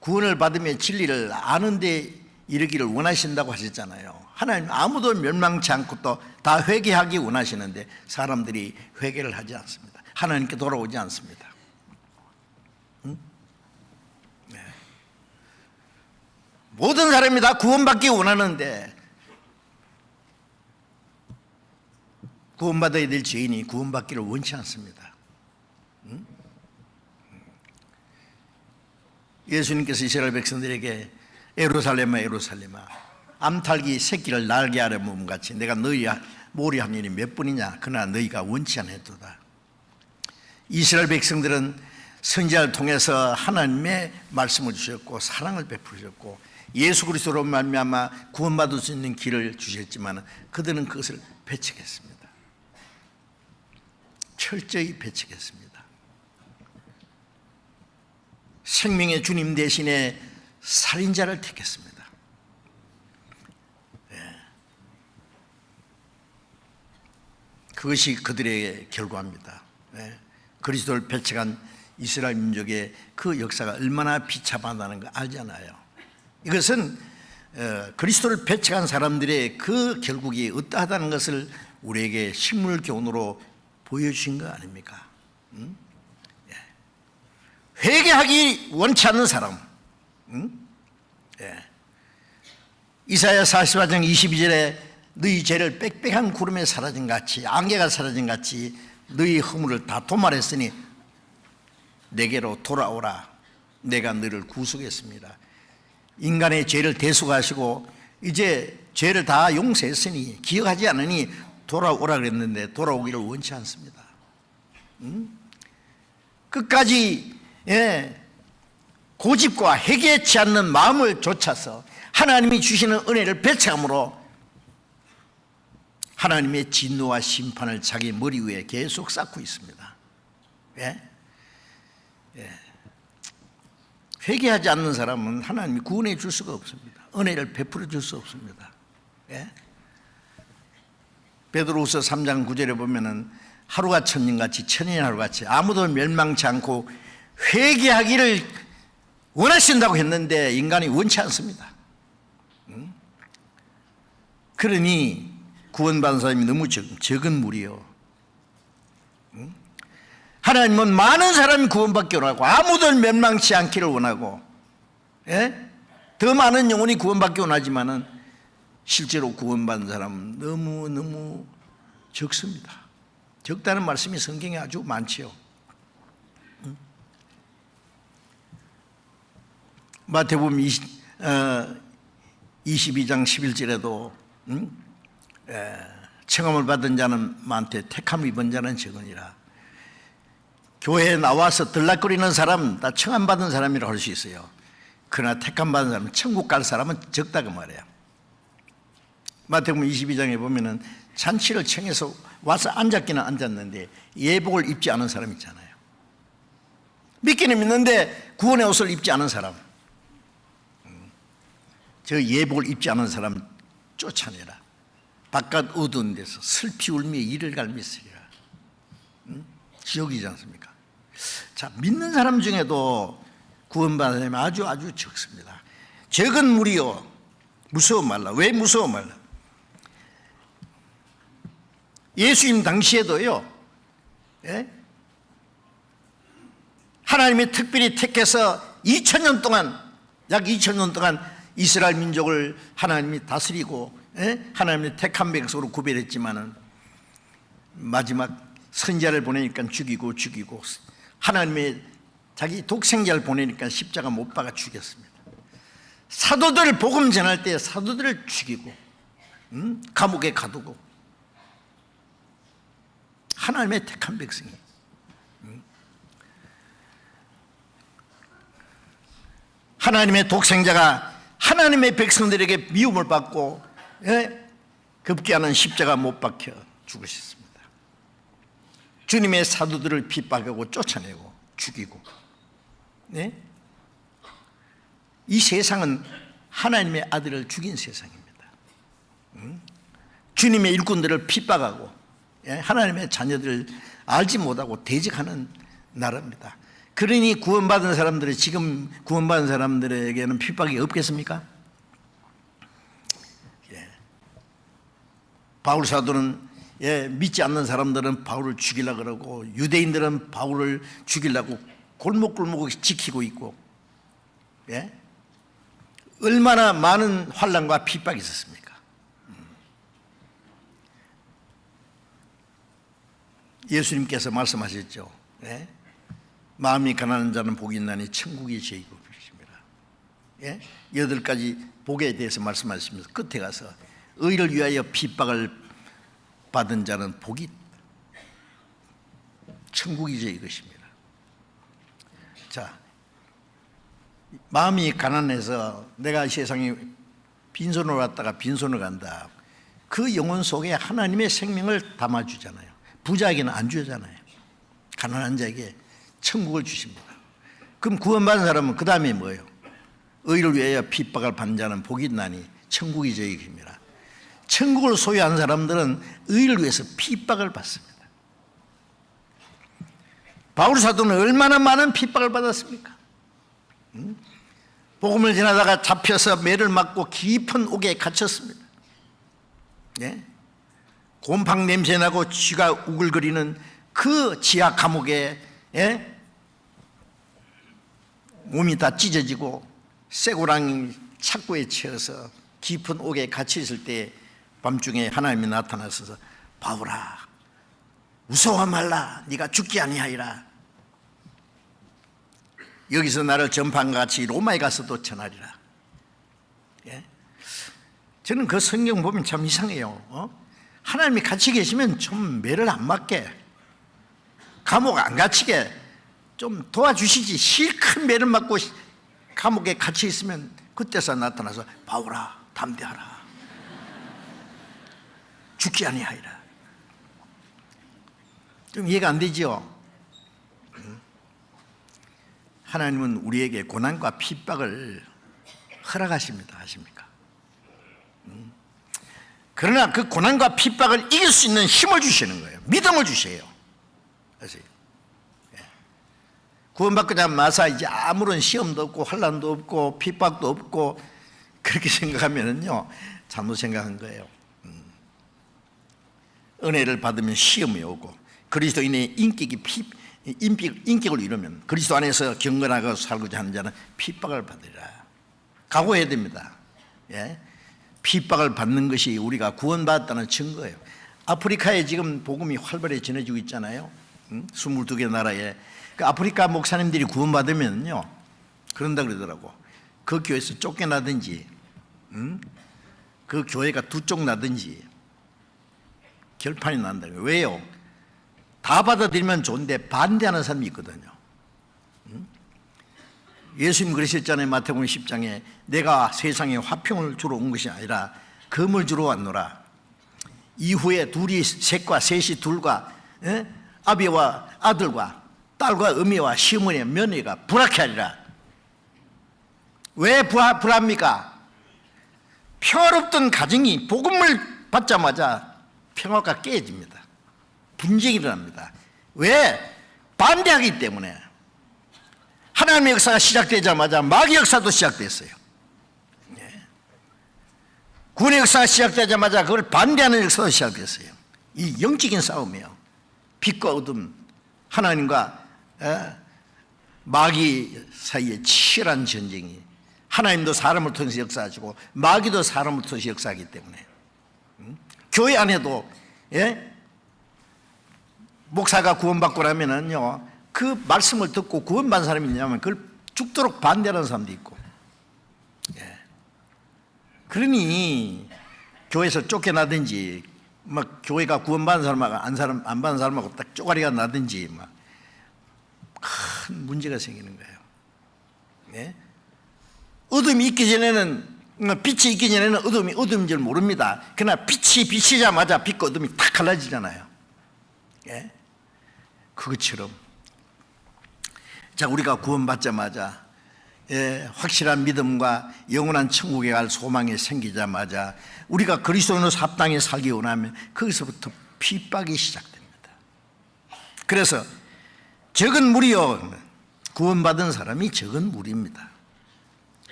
구원을 받으며 진리를 아는 데 이르기를 원하신다고 하셨잖아요. 하나님 아무도 멸망치 않고 또 다 회개하기 원하시는데 사람들이 회개를 하지 않습니다. 하나님께 돌아오지 않습니다. 모든 사람이 다 구원받기 원하는데 구원받아야 될 죄인이 구원받기를 원치 않습니다. 예수님께서 이스라엘 백성들에게 예루살렘아 예루살렘아 암탉이 새끼를 날개 아래 모음 같이 내가 너희 모리 한 일이 몇 번이냐 그러나 너희가 원치 않았도다. 이스라엘 백성들은 선지자를 통해서 하나님의 말씀을 주셨고 사랑을 베푸셨고 예수 그리스도로 말미암아 구원받을 수 있는 길을 주셨지만 그들은 그것을 배척했습니다. 철저히 배척했습니다. 생명의 주님 대신에 살인자를 택했습니다. 그것이 그들의 결과입니다. 그리스도를 배척한 이스라엘 민족의 그 역사가 얼마나 비참하다는 거 알잖아요. 이것은 그리스도를 배척한 사람들의 그 결국이 어떠하다는 것을 우리에게 식물교훈으로 보여주신 거 아닙니까? 회개하기 원치 않는 사람, 이사야 44장 22절에 너희 죄를 빽빽한 구름에 사라진 같이 안개가 사라진 같이 너희 허물을 다 도말했으니 내게로 돌아오라. 내가 너를 구속했습니다. 인간의 죄를 대속하시고 이제 죄를 다 용서했으니 기억하지 않으니 돌아오라 그랬는데 돌아오기를 원치 않습니다. 끝까지 고집과 회개치 않는 마음을 좇아서 하나님이 주시는 은혜를 배척함으로 하나님의 진노와 심판을 자기 머리 위에 계속 쌓고 있습니다. 회개하지 않는 사람은 하나님이 구원해 줄 수가 없습니다. 은혜를 베풀어 줄 수 없습니다. 베드로후서 3장 9절에 보면은 하루가 천년같이 천년이 하루같이 아무도 멸망치 않고 회개하기를 원하신다고 했는데 인간이 원치 않습니다. 그러니 구원받은 사람이 너무 적은 무리요. 하나님은 많은 사람이 구원받기 원하고 아무도 멸망치 않기를 원하고 더 많은 영혼이 구원받기 원하지만은 실제로 구원받은 사람은 너무너무 적습니다. 적다는 말씀이 성경에 아주 많지요. 마태복음 22장 11절에도 청함을 받은 자는 많되 택함을 입은 자는 적으니라. 교회에 나와서 들락거리는 사람 다 청함 받은 사람이라고 할 수 있어요. 그러나 택함 받은 사람은 천국 갈 사람은 적다 그 말이에요. 마태복음 22장에 보면은 잔치를 청해서 와서 앉았기는 앉았는데 예복을 입지 않은 사람 있잖아요. 믿기는 믿는데 구원의 옷을 입지 않은 사람, 저 예복을 입지 않은 사람 쫓아내라. 바깥 어두운 데서 슬피 울며 이를 갈미으리라. 지옥이지 않습니까? 자, 믿는 사람 중에도 구원받은 사람이 아주 적습니다. 적은 무리요, 무서워 말라. 왜 무서워 말라? 예수님 당시에도요, 하나님이 특별히 택해서 2000년 동안, 약 2000년 동안 이스라엘 민족을 하나님이 다스리고 하나님의 택한 백성으로 구별했지만은 마지막 선지자를 보내니까 죽이고 하나님의 자기 독생자를 보내니까 십자가 못 박아 죽였습니다. 사도들 복음 전할 때 사도들을 죽이고 감옥에 가두고 하나님의 택한 백성이 하나님의 독생자가 하나님의 백성들에게 미움을 받고 급기야는 십자가 못 박혀 죽으셨습니다. 주님의 사도들을 핍박하고 쫓아내고 죽이고, 이 세상은 하나님의 아들을 죽인 세상입니다. 주님의 일꾼들을 핍박하고 하나님의 자녀들을 알지 못하고 대적하는 나라입니다. 그러니 구원받은 사람들이 지금 구원받은 사람들에게는 핍박이 없겠습니까? 바울 사도는 믿지 않는 사람들은 바울을 죽이려고 그러고 유대인들은 바울을 죽이려고 골목골목 지키고 있고, 얼마나 많은 환난과 핍박이 있었습니까? 예수님께서 말씀하셨죠. 마음이 가난한 자는 복이 있나니 천국이 저희 것입니다. 8가지 복에 대해서 말씀하시면서 끝에 가서 의를 위하여 핍박을 받은 자는 복이 있다. 천국이 저희 것입니다. 자, 마음이 가난해서 내가 세상에 빈손으로 왔다가 빈손으로 간다. 그 영혼 속에 하나님의 생명을 담아주잖아요. 부자에게는 안 주잖아요. 가난한 자에게 천국을 주십니다. 그럼 구원받은 사람은 그 다음에 뭐예요? 의를 위하여 핍박을 받는 자는 복이 있나니 천국이 저희 길입니다. 천국을 소유한 사람들은 의를 위해서 핍박을 받습니다. 바울 사도는 얼마나 많은 핍박을 받았습니까? 복음을 전하다가 잡혀서 매를 맞고 깊은 옥에 갇혔습니다. 예? 곰팡 냄새나고 쥐가 우글거리는 그 지하 감옥에, 예? 몸이 다 찢어지고 쇠고랑이 착고에 채워서 깊은 옥에 갇혀 있을 때 밤중에 하나님이 나타나셔서 바울아 무서워 말라, 네가 죽지 아니하리라. 여기서 나를 전파한 같이 로마에 가서도 전하리라. 예? 저는 그 성경 보면 참 이상해요. 하나님이 같이 계시면 좀 매를 안 맞게, 감옥 안 갇히게 좀 도와주시지. 실컷 매를 맞고 감옥에 갇혀 있으면 그때서 나타나서 바울아 담대하라, 죽지 아니하리라. 좀 이해가 안 되죠? 하나님은 우리에게 고난과 핍박을 허락하십니다. 아십니까? 그러나 그 고난과 핍박을 이길 수 있는 힘을 주시는 거예요. 믿음을 주세요. 아세요? 구원받고자 마사 이제 아무런 시험도 없고 환난도 없고 핍박도 없고 그렇게 생각하면은요 잘못 생각한 거예요. 은혜를 받으면 시험이 오고 그리스도인의 인격을 이루면 그리스도 안에서 경건하고 살고자 하는 자는 핍박을 받으리라. 각오해야 됩니다. 예? 핍박을 받는 것이 우리가 구원받았다는 증거예요. 아프리카에 지금 복음이 활발히 전해지고 있잖아요. 22개 나라에. 그 아프리카 목사님들이 구원받으면요 그런다 그러더라고. 그 교회에서 쫓겨나든지 그 교회가 두 쪽 나든지 결판이 난다. 왜요? 다 받아들이면 좋은데 반대하는 사람이 있거든요. 예수님 그러셨잖아요. 마태복음 10장에 내가 세상에 화평을 주러 온 것이 아니라 금을 주러 왔노라. 이후에 둘이 셋과 셋이 둘과 아비와 아들과 딸과 어미와 시어머니와 며느리가 불화케 하리라. 왜 불합니까? 평화롭던 가정이 복음을 받자마자 평화가 깨집니다. 분쟁이 일어납니다. 왜? 반대하기 때문에. 하나님의 역사가 시작되자마자 마귀 역사도 시작됐어요. 구원의 역사가 시작되자마자 그걸 반대하는 역사도 시작됐어요. 이 영적인 싸움이에요. 빛과 어둠, 하나님과 마귀 사이에 치열한 전쟁이. 하나님도 사람을 통해서 역사하시고 마귀도 사람을 통해서 역사하기 때문에 교회 안에도 목사가 구원받고 나면은요 그 말씀을 듣고 구원받은 사람이 있냐면 그걸 죽도록 반대하는 사람도 있고. 그러니 교회에서 쫓겨나든지 막 교회가 구원받은 사람하고 안 받은 사람하고 딱 쪼가리가 나든지 막 큰 문제가 생기는 거예요. 어둠이 있기 전에는, 빛이 있기 전에는 어둠이 어둠인 줄 모릅니다. 그러나 빛이 비치자마자 빛과 어둠이 탁 갈라지잖아요. 그것처럼 자 우리가 구원받자마자 확실한 믿음과 영원한 천국에 갈 소망이 생기자마자 우리가 그리스도인으로서 합당히 살기 원하면 거기서부터 핍박이 시작됩니다. 그래서 적은 무리요, 구원받은 사람이 적은 무리입니다.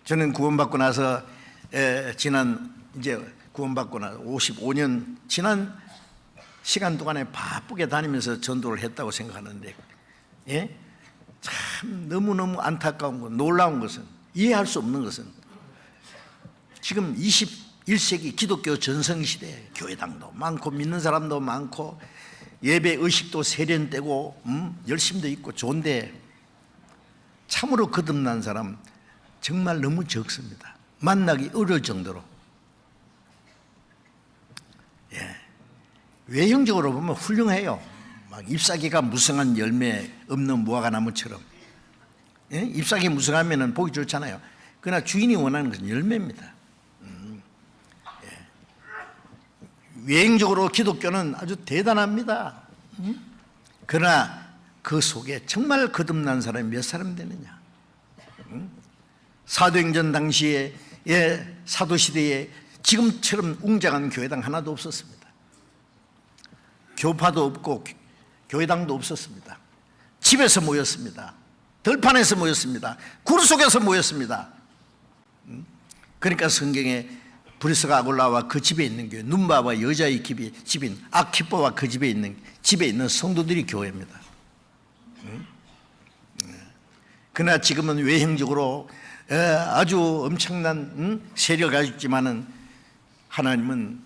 저는 구원받고 나서 이제 구원받고 나서 55년 지난 시간 동안에 바쁘게 다니면서 전도를 했다고 생각하는데 참 너무너무 안타까운 것, 놀라운 것은, 이해할 수 없는 것은 지금 21세기 기독교 전성시대에 교회당도 많고 믿는 사람도 많고 예배 의식도 세련되고 열심도 있고 좋은데 참으로 거듭난 사람 정말 너무 적습니다. 만나기 어려울 정도로. 외형적으로 보면 훌륭해요. 막 잎사귀가 무성한 열매 없는 무화과 나무처럼. 예? 잎사귀 무성하면 보기 좋잖아요. 그러나 주인이 원하는 것은 열매입니다. 예. 외형적으로 기독교는 아주 대단합니다. 그러나 그 속에 정말 거듭난 사람이 몇 사람 되느냐. 사도행전 당시에 사도시대에 지금처럼 웅장한 교회당 하나도 없었습니다. 교파도 없고 교회당도 없었습니다. 집에서 모였습니다. 들판에서 모였습니다. 굴 속에서 모였습니다. 그러니까 성경에 브리스가 아굴라와 그 집에 있는 교회, 눈바와 여자의 집인 아키포와 그 집에 있는 성도들이 교회입니다. 그러나 지금은 외형적으로 아주 엄청난 세력을 가지고 있지만은 하나님은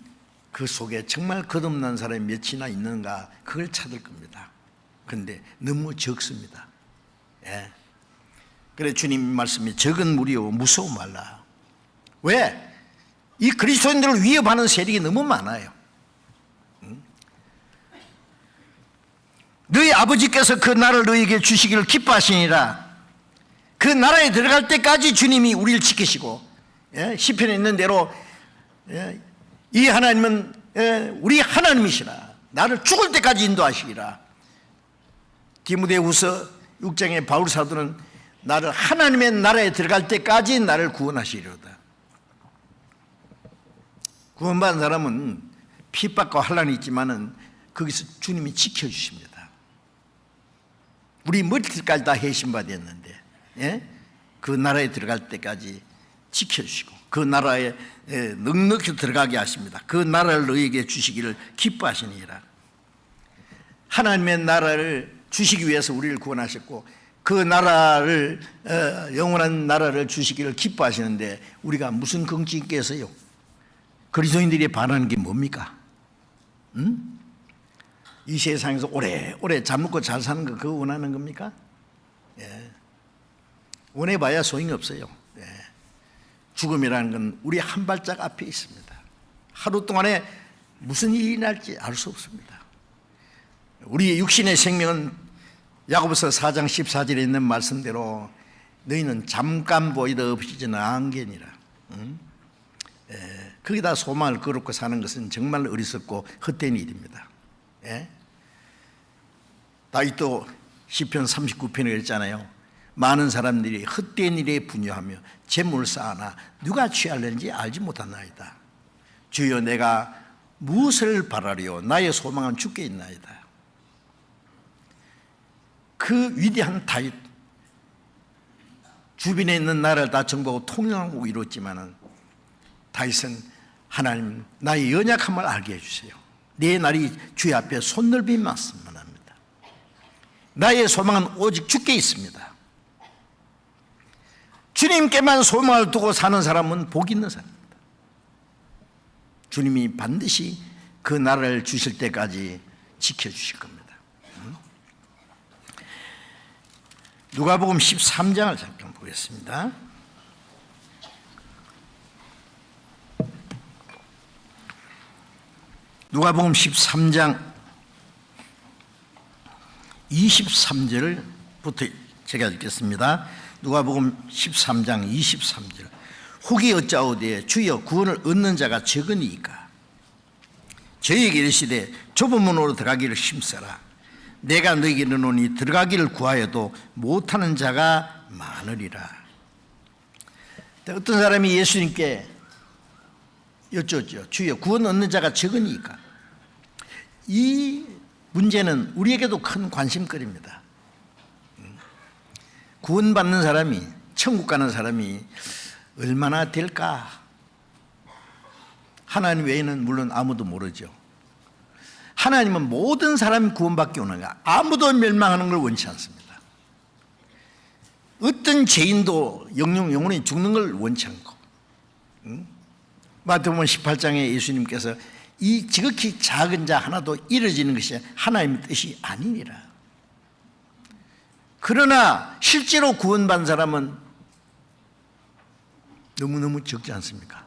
그 속에 정말 거듭난 사람이 몇이나 있는가 그걸 찾을 겁니다. 그런데 너무 적습니다. 예. 그래 주님 말씀이 적은 무리요 무서워 말라. 왜? 이 그리스도인들을 위협하는 세력이 너무 많아요. 너희 아버지께서 그 나라를 너희에게 주시기를 기뻐하시니라. 그 나라에 들어갈 때까지 주님이 우리를 지키시고, 시편에 있는 대로 이 하나님은 우리 하나님이시라. 나를 죽을 때까지 인도하시리라. 디모데후서 6장의 바울 사도는 나를 하나님의 나라에 들어갈 때까지 나를 구원하시리로다. 구원받은 사람은 핍박과 환난이 있지만은 거기서 주님이 지켜주십니다. 우리 머리끝까지 다 해신받았는데 그 나라에 들어갈 때까지 지켜주시고 그 나라에 넉넉히 들어가게 하십니다. 그 나라를 너희에게 주시기를 기뻐하시니라. 하나님의 나라를 주시기 위해서 우리를 구원하셨고 그 나라를 영원한 나라를 주시기를 기뻐하시는데 우리가 무슨 긍지 있겠어요? 그리스도인들이 바라는 게 뭡니까? 이 세상에서 오래오래 잘 먹고 잘 사는 거 그거 원하는 겁니까? 예. 원해봐야 소용이 없어요. 예. 죽음이라는 건 우리 한 발짝 앞에 있습니다. 하루 동안에 무슨 일이 날지 알 수 없습니다. 우리 육신의 생명은 야고보서 4장 14절에 있는 말씀대로 너희는 잠깐 보이다 없이지는 안개니라. 거기다 소망을 거놓고 사는 것은 정말 어리석고 헛된 일입니다. 예? 다윗도 시편 39편에 그랬잖아요. 많은 사람들이 헛된 일에 분유하며 재물을 쌓아나 누가 취하려는지 알지 못하나이다. 주여 내가 무엇을 바라리요 나의 소망은 주께 있나이다. 그 위대한 다윗 주변에 있는 나라를 다 정복하고 통일하고 이뤘지만은 다윗은 하나님 나의 연약함을 알게 해주세요. 내 날이 주의 앞에 손넓이만큼만 합니다. 나의 소망은 오직 주께 있습니다. 주님께만 소망을 두고 사는 사람은 복 있는 사람입니다. 주님이 반드시 그 나라를 주실 때까지 지켜주실 겁니다. 누가복음 13장을 잠깐 보겠습니다. 누가복음 13장 23절부터 제가 읽겠습니다. 누가복음 13장 23절. 혹이 어찌하오되 주여 구원을 얻는 자가 적으니이까 저희에게 이르시되 좁은 문으로 들어가기를 힘써라. 내가 너희에게 이르노니 들어가기를 구하여도 못하는 자가 많으리라. 어떤 사람이 예수님께 여쭈었죠. 주여 구원 얻는 자가 적으니까. 이 문제는 우리에게도 큰 관심거리입니다. 구원받는 사람이 천국 가는 사람이 얼마나 될까? 하나님 외에는 물론 아무도 모르죠. 하나님은 모든 사람이 구원받기 원하는가? 아무도 멸망하는 걸 원치 않습니다. 어떤 죄인도 영원히 죽는 걸 원치 않고. 마태복음 18장에 예수님께서 이 지극히 작은 자 하나도 잃어지는 것이 하나님의 뜻이 아니니라. 그러나 실제로 구원받은 사람은 너무너무 적지 않습니까?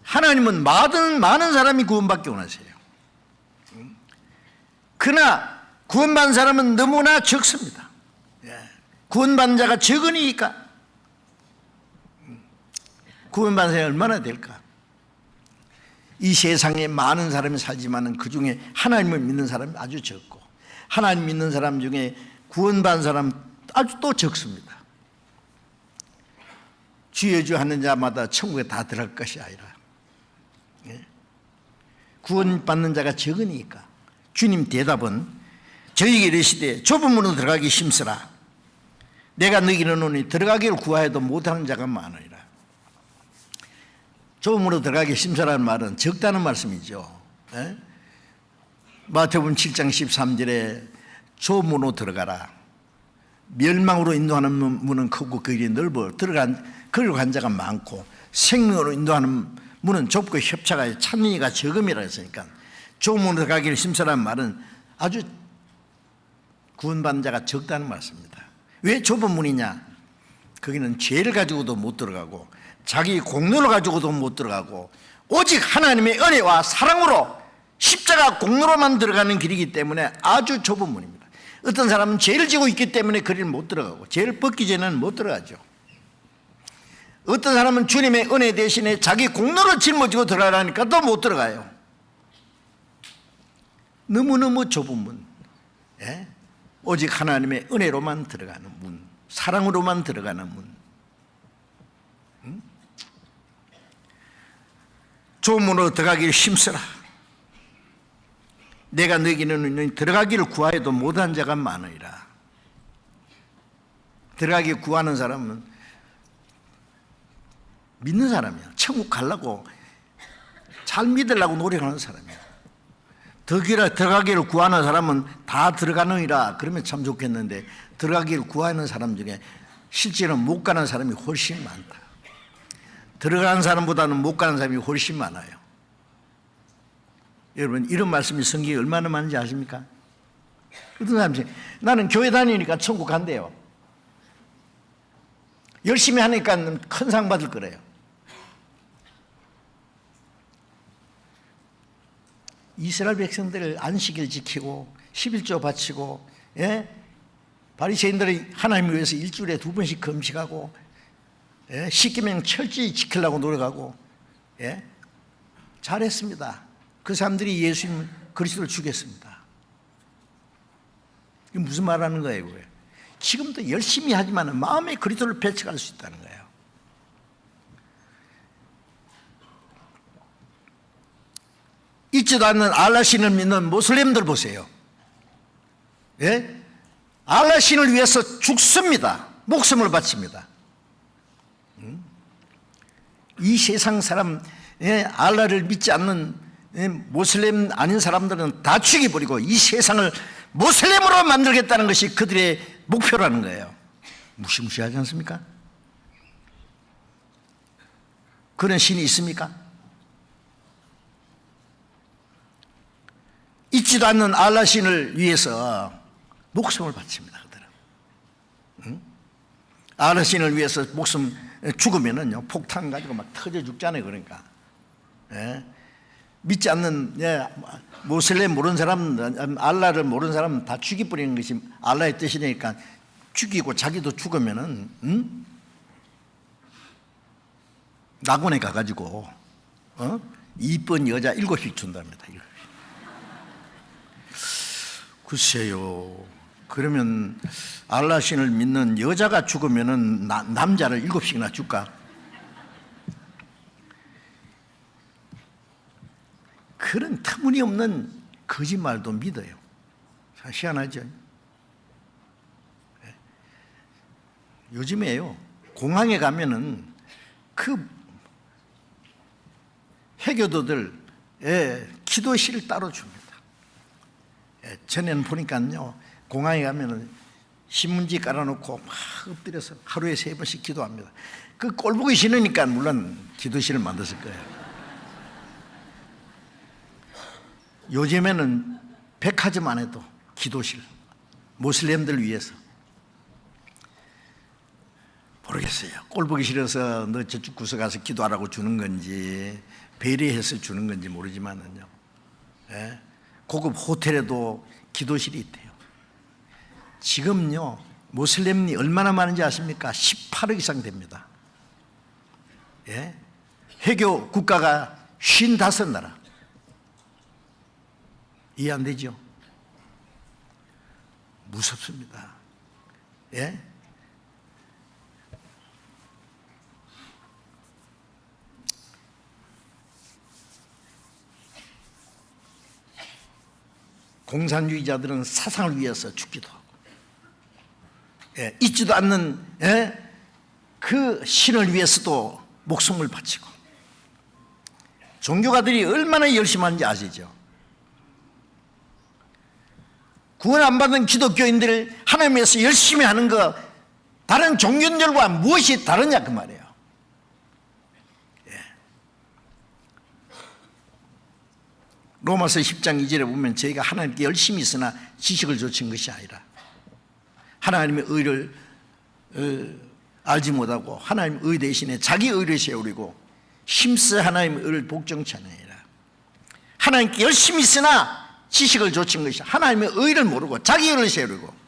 하나님은 많은 사람이 구원받기 원하세요. 그러나 구원받은 사람은 너무나 적습니다. 구원받는 자가 적으니까. 구원받는 사람이 얼마나 될까? 이 세상에 많은 사람이 살지만 그 중에 하나님을 믿는 사람이 아주 적고, 하나님 믿는 사람 중에 구원받은 사람 아주 또 적습니다. 주여 주여 하는 자마다 천국에 다 들어갈 것이 아니라, 구원받는 자가 적으니까. 주님 대답은 저희에게 이르시되 좁은 문으로 들어가기 힘쓰라. 내가 너희에게 이르노니 들어가기를 구하여도 못하는 자가 많으리라. 좁은 문으로 들어가기 힘쓰라는 말은 적다는 말씀이죠. 마태복음 7장 13절에 좁은 문으로 들어가라. 멸망으로 인도하는 문은 크고 그 길이 넓어 그리로 간 자가 많고, 생명으로 인도하는 문은 좁고 협차가 찾는 이가 적음이라 했으니까, 좁은 문으로 들어가기를 힘쓰라는 말은 아주 구원받는 자가 적다는 말씀입니다. 왜 좁은 문이냐? 거기는 죄를 가지고도 못 들어가고 자기 공로를 가지고도 못 들어가고 오직 하나님의 은혜와 사랑으로 십자가 공로로만 들어가는 길이기 때문에 아주 좁은 문입니다. 어떤 사람은 죄를 지고 있기 때문에 그 길을 못 들어가고, 죄를 벗기 전에는 못 들어가죠. 어떤 사람은 주님의 은혜 대신에 자기 공로를 짊어지고 들어가라니까 또 못 들어가요. 너무너무 좁은 문, 오직 하나님의 은혜로만 들어가는 문, 사랑으로만 들어가는 문. 좁은 문으로 들어가기를 힘쓰라. 내가 너희에게는 들어가기를 구하여도 못한 자가 많으리라. 들어가기 구하는 사람은 믿는 사람이야. 천국 가려고 잘 믿으려고 노력하는 사람이야. 들어가기를 구하는 사람은 다 들어가느니라 그러면 참 좋겠는데, 들어가기를 구하는 사람 중에 실제로 못 가는 사람이 훨씬 많다. 들어가는 사람보다는 못 가는 사람이 훨씬 많아요. 여러분, 이런 말씀이 성경에 얼마나 많은지 아십니까? 어떤 사람이 나는 교회 다니니까 천국 간대요. 열심히 하니까 큰 상 받을 거래요. 이스라엘 백성들 안식일 지키고 11조 바치고, 바리새인들이 하나님을 위해서 일주일에 2번씩 금식하고, 십계명 철저히 지키려고 노력하고, 잘했습니다. 그 사람들이 예수님 그리스도를 죽였습니다. 이게 무슨 말하는 거예요? 지금도 열심히 하지만 마음에 그리스도를 배척할 수 있다는 거예요. 있지도 않는 알라 신을 믿는 모슬렘들 보세요. 알라 신을 위해서 죽습니다. 목숨을 바칩니다. 이 세상 사람, 알라를 믿지 않는 모슬렘 아닌 사람들은 다 죽여버리고 이 세상을 모슬렘으로 만들겠다는 것이 그들의 목표라는 거예요. 무시무시하지 않습니까? 그런 신이 있습니까? 있지도 않는 알라 신을 위해서 목숨을 바칩니다. 그들은. 알라 신을 위해서 목숨 죽으면은요, 폭탄 가지고 막 터져 죽잖아요. 그러니까. 믿지 않는, 모슬렘 모르는 사람, 알라를 모르는 사람은 다 죽여버리는 것이 알라의 뜻이니까 죽이고 자기도 죽으면은, 낙원에 가가지고, 이쁜 여자 7씩 준답니다. 글쎄요. 그러면 알라 신을 믿는 여자가 죽으면은 남자를 7씩이나 줄까? 그런 터무니없는 거짓말도 믿어요. 참 희한하죠. 요즘에요, 공항에 가면은 그 해교도들 기도실을 따로 줍니다. 전에는 보니까요, 공항에 가면은 신문지 깔아놓고 막 엎드려서 하루에 3번씩 기도합니다. 그 꼴 보기 싫으니까 물론 기도실을 만들었을 거예요. 요즘에는 백화점 안에도 기도실, 모슬렘들 위해서. 모르겠어요. 꼴 보기 싫어서 너 저쪽 구석 가서 기도하라고 주는 건지 배려해서 주는 건지 모르지만은요, 고급 호텔에도 기도실이 있대요. 지금요, 모슬렘이 얼마나 많은지 아십니까? 18억 이상 됩니다. 예? 회교 국가가 55나라. 이해 안 되죠? 무섭습니다. 예? 공산주의자들은 사상을 위해서 죽기도 하고, 예, 있지도 않는, 예, 그 신을 위해서도 목숨을 바치고, 종교가들이 얼마나 열심히 하는지 아시죠? 구원 안 받은 기독교인들 하나님 위해서 열심히 하는 거 다른 종교들과 무엇이 다르냐 그 말이에요. 예. 로마서 10장 2절에 보면 저희가 하나님께 열심히 있으나 지식을 좇은 것이 아니라 하나님의 의를 알지 못하고 하나님의 의 대신에 자기 의를 세우리고 힘써 하나님의 의를 복종치 않으니라. 하나님께 열심히 있으나 지식을 좇은 것이 하나님의 의를 모르고 자기 의를 세우고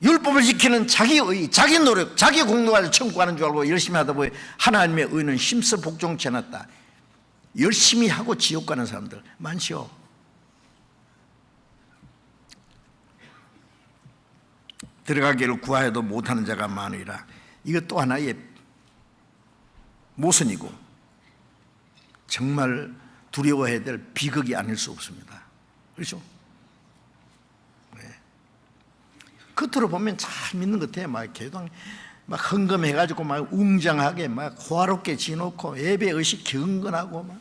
율법을 지키는 자기 의, 자기 노력, 자기 공로를 청구하는 줄 알고 열심히 하다 보니 하나님의 의는 힘써 복종치 않았다. 열심히 하고 지옥 가는 사람들 많죠. 들어가기를 구하여도 못하는 자가 많으리라. 이것 또 하나의 모순이고 정말 두려워해야 될 비극이 아닐 수 없습니다. 그렇죠? 네. 겉으로 보면 잘 믿는 것 같아요. 막 교당 막 헌금해가지고 막 웅장하게 막 호화롭게 지놓고 예배 의식 경건하고 막,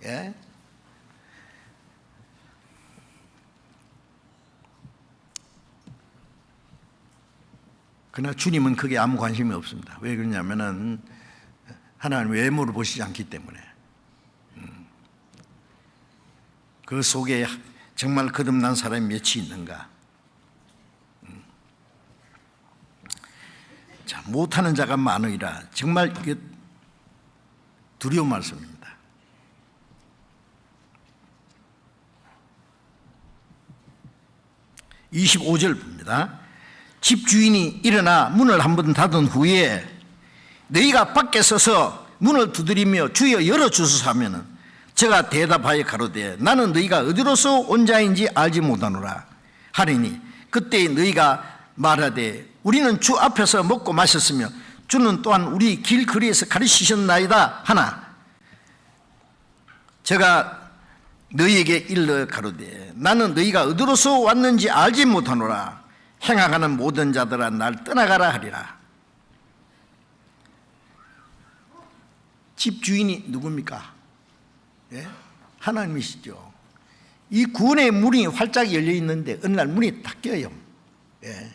예. 그러나 주님은 그게 아무 관심이 없습니다. 왜 그러냐면은 하나님 외모를 보시지 않기 때문에. 그 속에 정말 거듭난 사람이 몇이 있는가? 자, 못하는 자가 많으리라. 정말 이게 두려운 말씀입니다. (25절) 봅니다. 집주인이 일어나 문을 한번 닫은 후에 너희가 밖에 서서 문을 두드리며 주여 열어주소서 하면은 제가 대답하여 가로되 나는 너희가 어디로서 온 자인지 알지 못하노라 하리니 그때 너희가 말하되 우리는 주 앞에서 먹고 마셨으며 주는 또한 우리 길거리에서 가르치셨나이다 하나 제가 너희에게 일러 가로되 나는 너희가 어디로서 왔는지 알지 못하노라 행하가는 모든 자들아 날 떠나가라 하리라. 집주인이 누굽니까? 예? 하나님이시죠. 이 구원의 문이 활짝 열려 있는데 어느 날 문이 닫혀요. 예.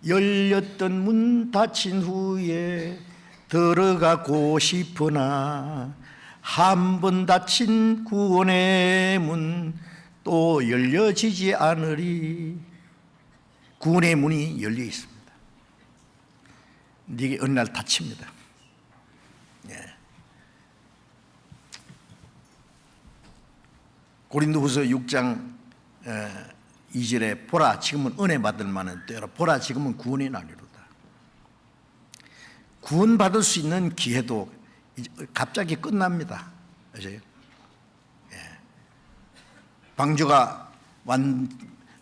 열렸던 문 닫힌 후에 들어가고 싶으나 한 번 닫힌 구원의 문 또 열려지지 않으리. 구원의 문이 열려 있습니다. 이게 어느 날 닫힙니다. 예. 고린도후서 6장 2절에 보라 지금은 은혜 받을 만한 때라 보라 지금은 구원의 날이로다. 구원받을 수 있는 기회도 갑자기 끝납니다. 아세요? 방주가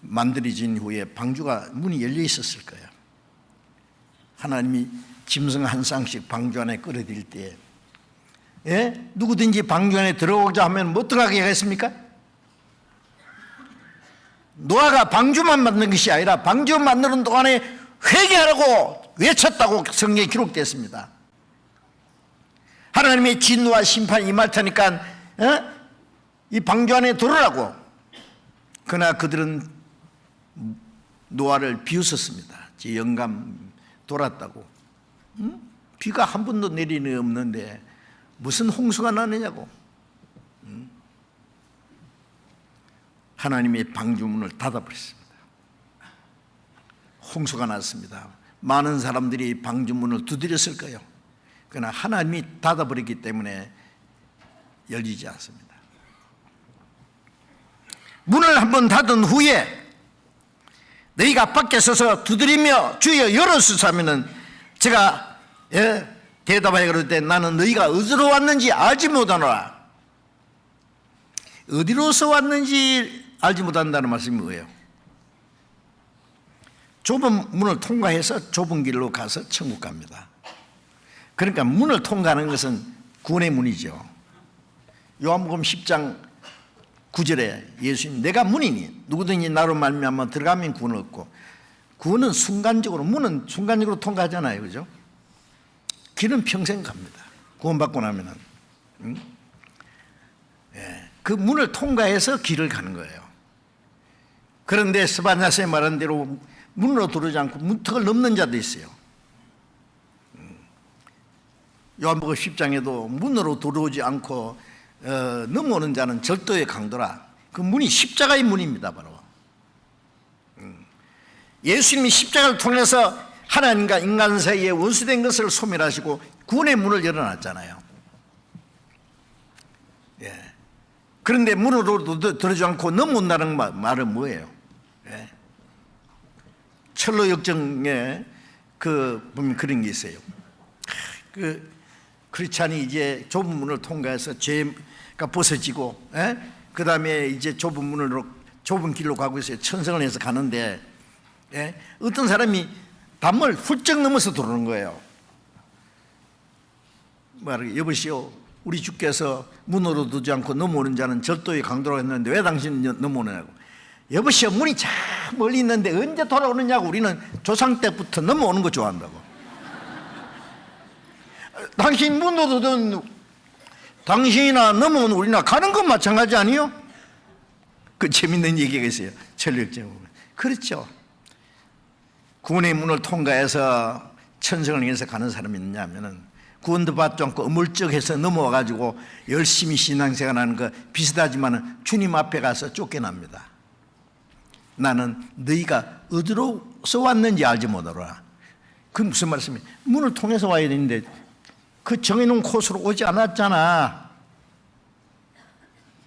만들어진 후에 방주가 문이 열려 있었을 거예요. 하나님이 짐승 한 쌍씩 방주 안에 끌어들일 때, 예? 누구든지 방주 안에 들어오자 하면 뭐 어떻게 하겠습니까? 노아가 방주만 만든 것이 아니라 방주 만드는 동안에 회개하라고 외쳤다고 성경에 기록됐습니다. 하나님의 진노와 심판이 임할 테니까 이 방주 안에 들어오라고. 그러나 그들은 노아를 비웃었습니다. 제 영감 돌았다고. 비가 한 번도 내리는 없는데 무슨 홍수가 나느냐고. 하나님의 방주문을 닫아버렸습니다. 홍수가 났습니다. 많은 사람들이 방주문을 두드렸을 거예요. 그러나 하나님이 닫아버렸기 때문에 열리지 않습니다. 문을 한번 닫은 후에 너희가 밖에 서서 두드리며 주여 열어주소서 하면은 제가 대답하여 그럴 때 나는 너희가 어디로 왔는지 알지 못하노라. 어디로서 왔는지 알지 못한다는 말씀이 뭐예요? 좁은 문을 통과해서 좁은 길로 가서 천국 갑니다. 그러니까 문을 통과하는 것은 구원의 문이죠. 요한복음 10장 9절에 예수님 내가 문이니 누구든지 나로 말미암아 들어가면 구원을 얻고, 구원은 순간적으로, 문은 순간적으로 통과하잖아요, 그죠? 길은 평생 갑니다. 구원받고 나면은 그 문을 통과해서 길을 가는 거예요. 그런데 스바냐스의 말한 대로 문으로 들어오지 않고 문턱을 넘는 자도 있어요. 요한복음 10장에도 문으로 들어오지 않고 넘어오는 자는 절도의 강도라. 그 문이 십자가의 문입니다, 바로. 예수님이 십자가를 통해서 하나님과 인간 사이에 원수된 것을 소멸하시고 구원의 문을 열어놨잖아요. 그런데 문으로 들어오지 않고 넘어온다는 말은 뭐예요? 철로 역정에 보면 그런 게 있어요. 크리스찬이 이제 좁은 문을 통과해서 죄가 벗어지고, 그 다음에 이제 좁은 길로 가고 있어요. 천성을 해서 가는데, 어떤 사람이 담을 훌쩍 넘어서 들어오는 거예요. 여보시오, 우리 주께서 문으로 두지 않고 넘어오는 자는 절도의 강도라고 했는데 왜 당신은 넘어오느냐고. 여보시오, 문이 참 멀리 있는데 언제 돌아오느냐고. 우리는 조상 때부터 넘어오는 거 좋아한다고. 당신 문으로 두든 당신이나 넘어오는 우리나 가는 건 마찬가지 아니요? 그 재밌는 얘기가 있어요. 철력제 보면. 그렇죠. 구원의 문을 통과해서 천성을 향해서 가는 사람이 있느냐 하면은 구원도 받지 않고 어물쩍해서 넘어와가지고 열심히 신앙생활하는 거 비슷하지만 주님 앞에 가서 쫓겨납니다. 나는 너희가 어디로서 왔는지 알지 못하노라. 그 무슨 말씀이에요? 문을 통해서 와야 되는데 그 정해놓은 코스로 오지 않았잖아.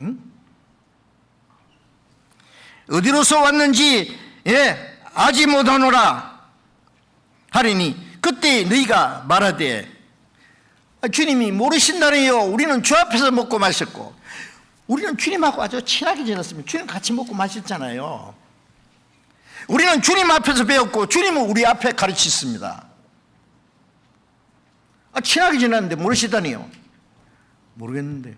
응? 어디로서 왔는지 아지 못하노라 하리니 그때 너희가 말하되 주님이 모르신다네요. 우리는 주 앞에서 먹고 마셨고. 우리는 주님하고 아주 친하게 지냈으면 주님 같이 먹고 마셨잖아요. 우리는 주님 앞에서 배웠고 주님은 우리 앞에 가르치십니다. 친하게 지냈는데 모르시다니요. 모르겠는데.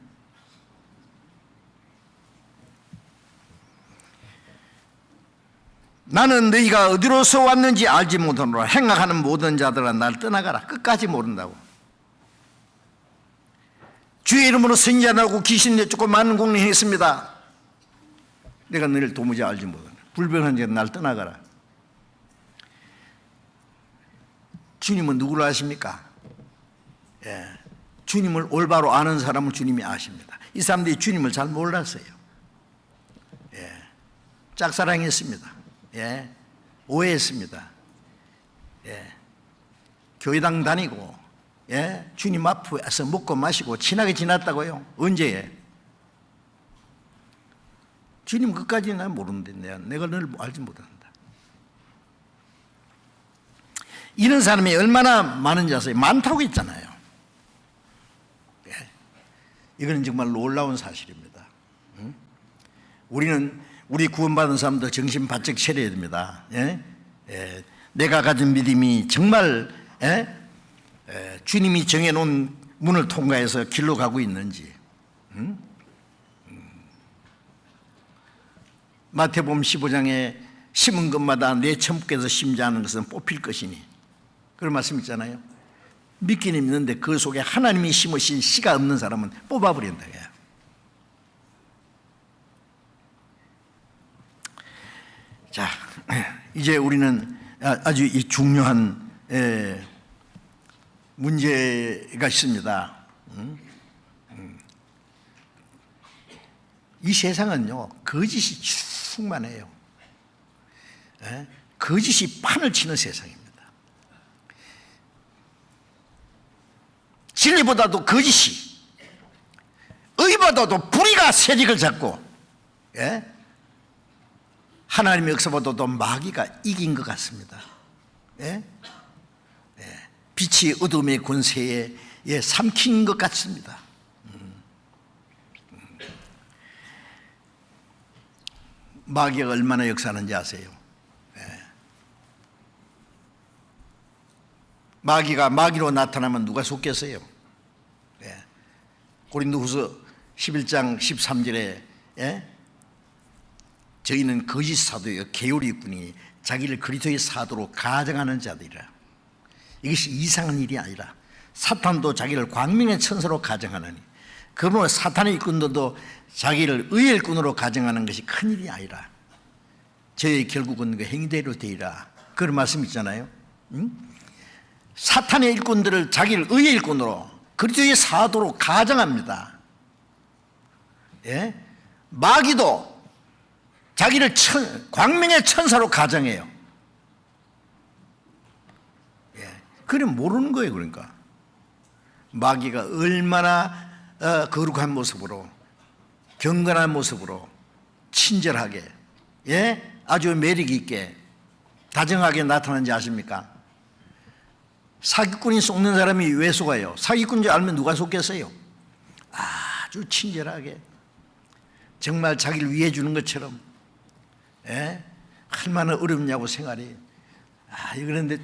나는 너희가 어디로서 왔는지 알지 못하노라. 행악하는 모든 자들아 날 떠나가라. 끝까지 모른다고. 주의 이름으로 선지자나고 귀신 내쫓고 많은 공령했습니다. 내가 너희를 도무지 알지 못하노라. 불변한 자는 날 떠나가라. 주님은 누구를 아십니까? 주님을 올바로 아는 사람은 주님이 아십니다. 이 사람들이 주님을 잘 몰랐어요. 짝사랑했습니다. 오해했습니다. 교회당 다니고 주님 앞에서 먹고 마시고 친하게 지났다고요. 언제? 주님 끝까지는 난 모르는데 내가 너를 알지 못한다. 이런 사람이 얼마나 많은지 아세요? 많다고 했잖아요. 이거는 정말 놀라운 사실입니다. 우리 구원받은 사람도 정신 바짝 차려야 됩니다. 내가 가진 믿음이 정말 주님이 정해놓은 문을 통과해서 길로 가고 있는지. 마태복음 15장에 심은 것마다 내 천국에서 심지 않은 것은 뽑힐 것이니 그런 말씀 있잖아요. 믿기는 믿는데 그 속에 하나님이 심으신 씨가 없는 사람은 뽑아버린다. 자, 이제 우리는 아주 중요한 문제가 있습니다. 이 세상은요 거짓이 충만해요. 거짓이 판을 치는 세상입니다. 진리보다도 거짓이, 의보다도 불의가 세력을 잡고 하나님의 역사보다도 마귀가 이긴 것 같습니다. 예? 예. 빛이 어둠의 권세에 삼킨 것 같습니다. 마귀가 얼마나 역사하는지 아세요? 예. 마귀가 마귀로 나타나면 누가 속겠어요? 예. 고린도후서 11장 13절에 예? 저희는 거짓 사도요 계율이 있으니 자기를 그리스도의 사도로 가정하는 자들이라. 이것이 이상한 일이 아니라 사탄도 자기를 광명의 천사로 가정하느니 그러므로 사탄의 일꾼들도 자기를 의의 일꾼으로 가정하는 것이 큰일이 아니라 저희 결국은 그 행대로 되리라. 그런 말씀 있잖아요. 응? 사탄의 일꾼들을 자기를 의의 일꾼으로 그리스도의 사도로 가정합니다. 예? 마귀도 자기를 광명의 천사로 가정해요. 예. 그럼 모르는 거예요. 그러니까 마귀가 얼마나 거룩한 모습으로 경건한 모습으로 친절하게 예? 아주 매력 있게 다정하게 나타나는지 아십니까? 사기꾼이 속는 사람이 왜 속아요? 사기꾼인 줄 알면 누가 속겠어요? 아주 친절하게 정말 자기를 위해 주는 것처럼 예? 얼마나 어렵냐고 생활이. 그런데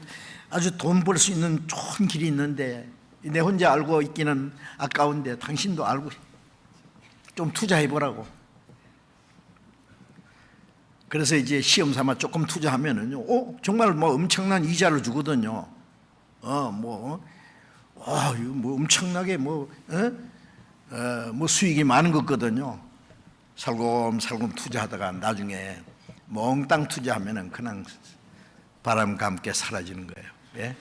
아주 돈 벌 수 있는 좋은 길이 있는데 내 혼자 알고 있기는 아까운데 당신도 알고 좀 투자해보라고. 그래서 이제 시험 삼아 조금 투자하면은요, 정말 뭐 엄청난 이자를 주거든요. 이거 뭐 엄청나게 뭐 수익이 많은 거거든요. 살곰살곰 투자하다가 나중에 몽땅 투자하면은 그냥 바람과 함께 사라지는 거예요. 예?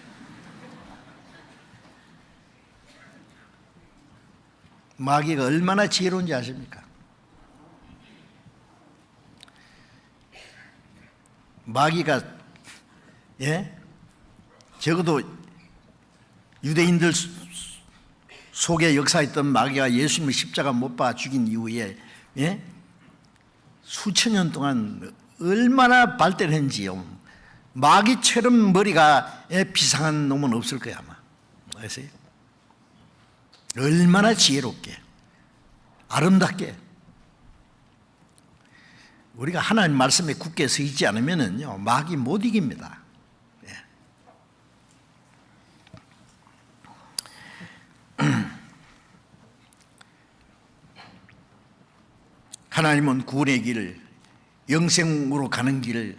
마귀가 얼마나 지혜로운지 아십니까? 마귀가 예? 적어도 유대인들 속에 역사했던 마귀가 예수님을 십자가 못 박아 죽인 이후에 예? 수천 년 동안 얼마나 발달했는지요. 마귀처럼 머리가 비상한 놈은 없을 거야 아마. 아세요? 얼마나 지혜롭게 아름답게. 우리가 하나님 말씀에 굳게 서 있지 않으면은요 마귀 못 이깁니다. 예. 하나님은 구원의 길을 영생으로 가는 길을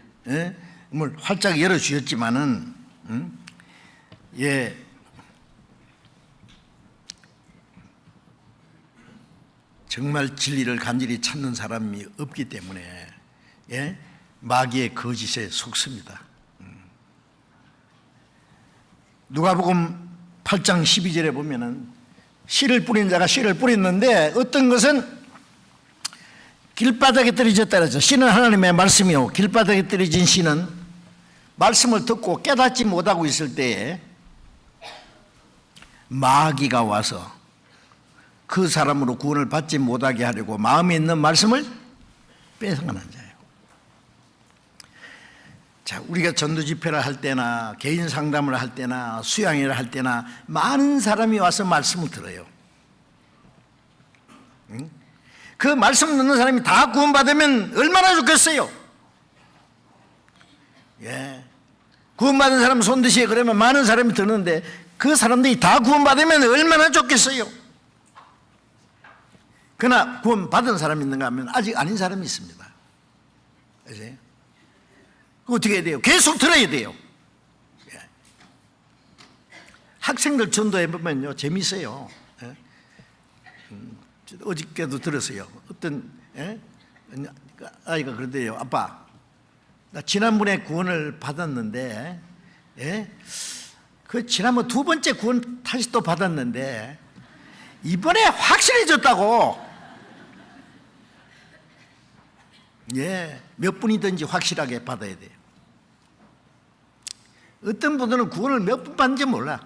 활짝 열어주셨지만은 정말 진리를 간절히 찾는 사람이 없기 때문에 마귀의 거짓에 속습니다. 누가복음 8장 12절에 보면은 씨를 뿌린 자가 씨를 뿌렸는데 어떤 것은 길바닥에 떨어졌다 그러죠. 씨는 하나님의 말씀이요. 길바닥에 떨어진 씨는 말씀을 듣고 깨닫지 못하고 있을 때에 마귀가 와서 그 사람으로 구원을 받지 못하게 하려고 마음에 있는 말씀을 뺏어가는 자예요. 자, 우리가 전도 집회를 할 때나 개인 상담을 할 때나 수양회를 할 때나 많은 사람이 와서 말씀을 들어요. 그 말씀 듣는 사람이 다 구원받으면 얼마나 좋겠어요. 예. 구원받은 사람 손드시에 그러면 많은 사람이 듣는데 그 사람들이 다 구원받으면 얼마나 좋겠어요. 그러나 구원받은 사람이 있는가 하면 아직 아닌 사람이 있습니다. 아세요? 어떻게 해야 돼요? 계속 들어야 돼요. 예. 학생들 전도해보면요 재밌어요. 예. 어저께도 들었어요. 어떤 아이가 그러대요. 아빠, 나 지난번에 구원을 받았는데 그 지난번 두 번째 구원 다시 또 받았는데 이번에 확실해졌다고. 몇 분이든지 확실하게 받아야 돼요. 어떤 분들은 구원을 몇 분 받는지 몰라.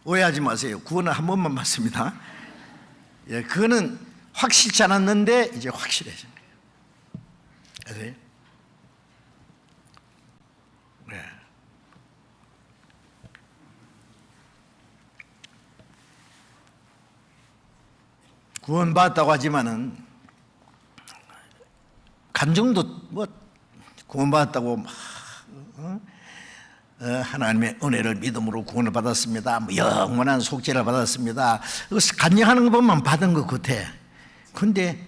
오해하지 마세요. 구원은 한 번만 받습니다. 그거는 확실치 않았는데 이제 확실해진 거예요. 아세요? 네. 구원받았다고 하지만은 감정도 뭐 구원받았다고 막 하나님의 은혜를 믿음으로 구원을 받았습니다. 뭐 영원한 속죄를 받았습니다. 간증하는 거 보면 받은 것 같아. 근데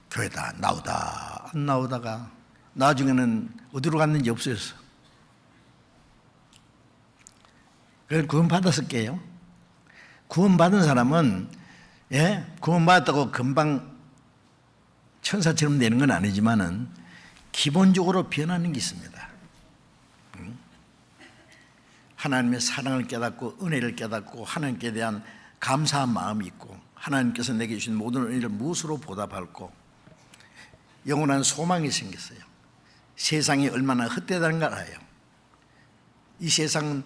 교회다 나오다 안 나오다가 나중에는 어디로 갔는지 없어졌어. 그래서 구원받았을게요. 구원받은 사람은 구원받았다고 금방 천사처럼 되는 건 아니지만은 기본적으로 변하는 게 있습니다. 하나님의 사랑을 깨닫고 은혜를 깨닫고 하나님께 대한 감사한 마음이 있고 하나님께서 내게 주신 모든 은혜를 무엇으로 보답할고 영원한 소망이 생겼어요. 세상이 얼마나 헛되다는 걸 알아요. 이 세상은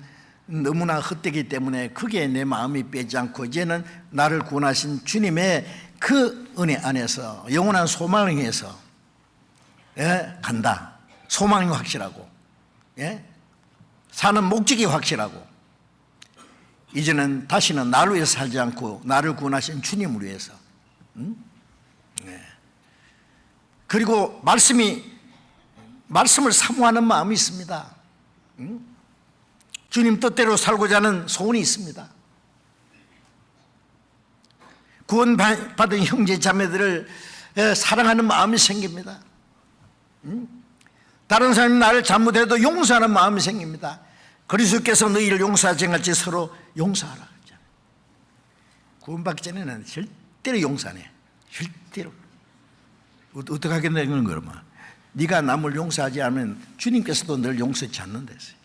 너무나 헛되기 때문에 그게 내 마음이 빼지 않고 이제는 나를 구원하신 주님의 그 은혜 안에서 영원한 소망을 위해서 간다. 소망이 확실하고 사는 목적이 확실하고 이제는 다시는 나를 위해서 살지 않고 나를 구원하신 주님을 위해서 그리고 말씀을 사모하는 마음이 있습니다. 주님 뜻대로 살고자 하는 소원이 있습니다. 구원받은 형제 자매들을 사랑하는 마음이 생깁니다. 다른 사람이 나를 잘못해도 용서하는 마음이 생깁니다. 그리스도께서 너희를 용서하지 않을지 서로 용서하라 그랬잖아요. 구원받기 전에는 절대로 용서 안 해. 절대로. 어떻게 하겠냐는 거라면 네가 남을 용서하지 않으면 주님께서도 늘 용서치 않는다했어요.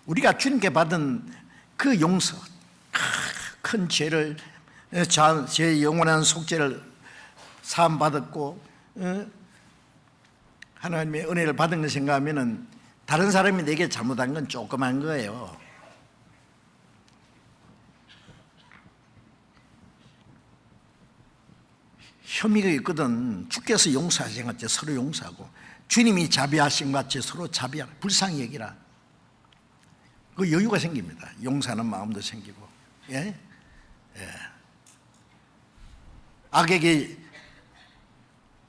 우리가 주님께 받은 그 용서, 큰 죄를 제 영원한 속죄를 사함받았고 하나님의 은혜를 받은 걸 생각하면 다른 사람이 내게 잘못한 건 조그만 거예요. 혐의가 있거든. 주께서 용서하신 것 같이 서로 용서하고 주님이 자비하신 것 같이 서로 자비하라. 불쌍히 여기라. 그 여유가 생깁니다. 용서하는 마음도 생기고 악에게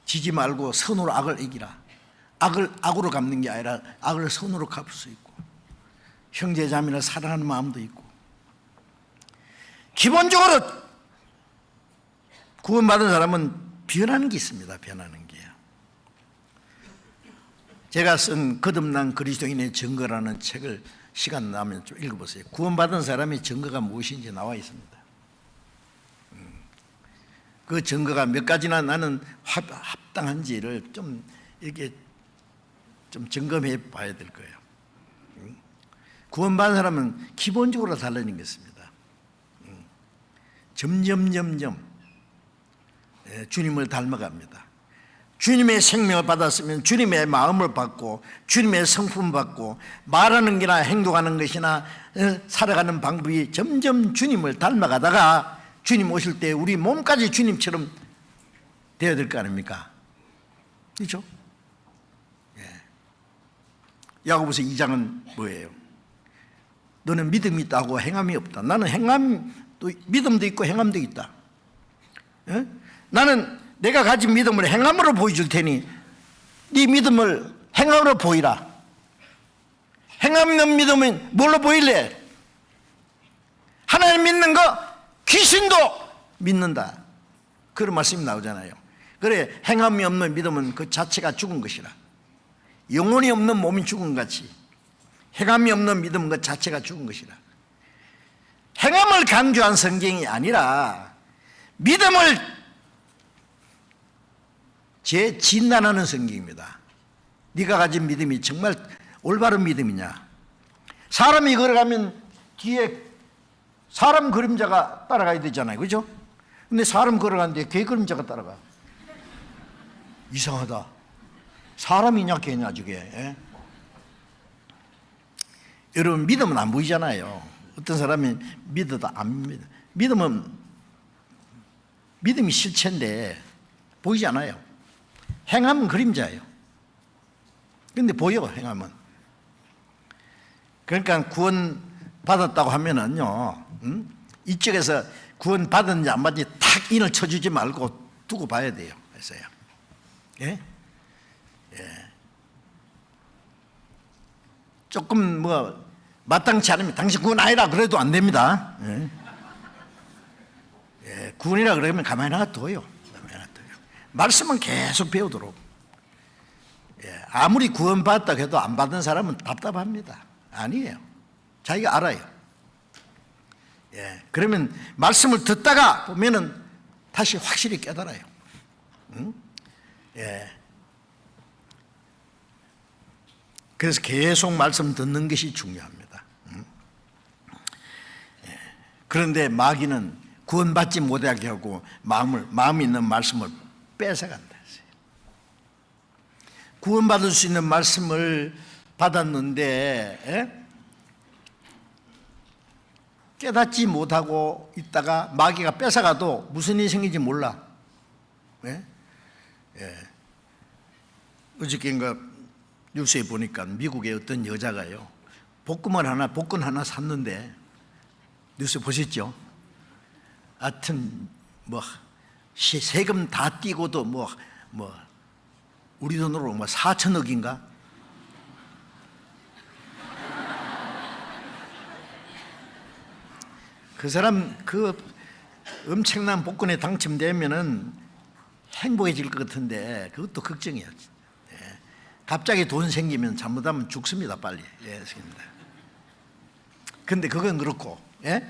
지지 말고 선으로 악을 이기라. 악을 악으로 갚는 게 아니라 악을 선으로 갚을 수 있고 형제 자매를 사랑하는 마음도 있고 기본적으로 구원받은 사람은 변하는 게 있습니다. 변하는 게요. 제가 쓴 거듭난 그리스도인의 증거라는 책을 시간 나면 좀 읽어보세요. 구원받은 사람의 증거가 무엇인지 나와 있습니다. 그 증거가 몇 가지나 나는 합당한지를 좀 이렇게 좀 점검해 봐야 될 거예요. 구원받은 사람은 기본적으로 달라진 게 있습니다. 점점 주님을 닮아갑니다. 주님의 생명을 받았으면 주님의 마음을 받고 주님의 성품 받고 말하는 게나 행동하는 것이나 살아가는 방법이 점점 주님을 닮아가다가 주님 오실 때 우리 몸까지 주님처럼 되어야 될 거 아닙니까? 그렇죠? 야고보서 2장은 뭐예요? 너는 믿음이 있다고 행함이 없다. 나는 믿음도 있고 행함도 있다. 나는 내가 가진 믿음을 행함으로 보여줄 테니 네 믿음을 행함으로 보이라. 행함 있는 믿음은 뭘로 보일래? 하나님 믿는 거 귀신도 믿는다. 그런 말씀이 나오잖아요. 그래, 행함이 없는 믿음은 그 자체가 죽은 것이라. 영혼이 없는 몸이 죽은 것 같이 행함이 없는 믿음은 그 자체가 죽은 것이라. 행함을 강조한 성경이 아니라 믿음을 재진단하는 성경입니다. 네가 가진 믿음이 정말 올바른 믿음이냐. 사람이 걸어가면 뒤에 사람 그림자가 따라가야 되잖아요. 그렇죠? 근데 사람 걸어가는데 개 그림자가 따라가. 이상하다. 사람이냐 개냐 저게. 여러분 믿음은 안 보이잖아요. 어떤 사람이 믿어도 안 믿어. 믿음이 실체인데 보이지 않아요. 행함은 그림자예요. 근데 보여, 행하면. 그러니까 구원 받았다고 하면은요, 이쪽에서 구원 받았는지 안 받았는지 탁 인을 쳐주지 말고 두고 봐야 돼요. 그래서요. 예? 예. 조금 뭐 마땅치 않으면 당신 구원 아니라 그래도 안 됩니다. 예. 예. 구원이라 그러면 가만히 놔둬요. 가만히 놔둬요. 말씀은 계속 배우도록. 예. 아무리 구원 받았다고 해도 안 받은 사람은 답답합니다. 아니에요. 자기가 알아요. 예. 그러면 말씀을 듣다가 보면은 다시 확실히 깨달아요. 응? 예. 그래서 계속 말씀 듣는 것이 중요합니다. 예. 그런데 마귀는 구원받지 못하게 하고 마음에 있는 말씀을 뺏어간다. 구원받을 수 있는 말씀을 받았는데 깨닫지 못하고 있다가 마귀가 뺏어가도 무슨 일이 생긴지 몰라. 예? 예. 어저께인가 뉴스에 보니까 미국의 어떤 여자가요, 복근 하나 샀는데, 뉴스 보셨죠? 하여튼 뭐 세금 다 띄고도 뭐 우리 돈으로 뭐 4천억인가? 그 사람 그 엄청난 복권에 당첨되면은 행복해질 것 같은데 그것도 걱정이야. 예. 갑자기 돈 생기면 잘못하면 죽습니다, 빨리. 예, 근데 그건 그렇고, 예?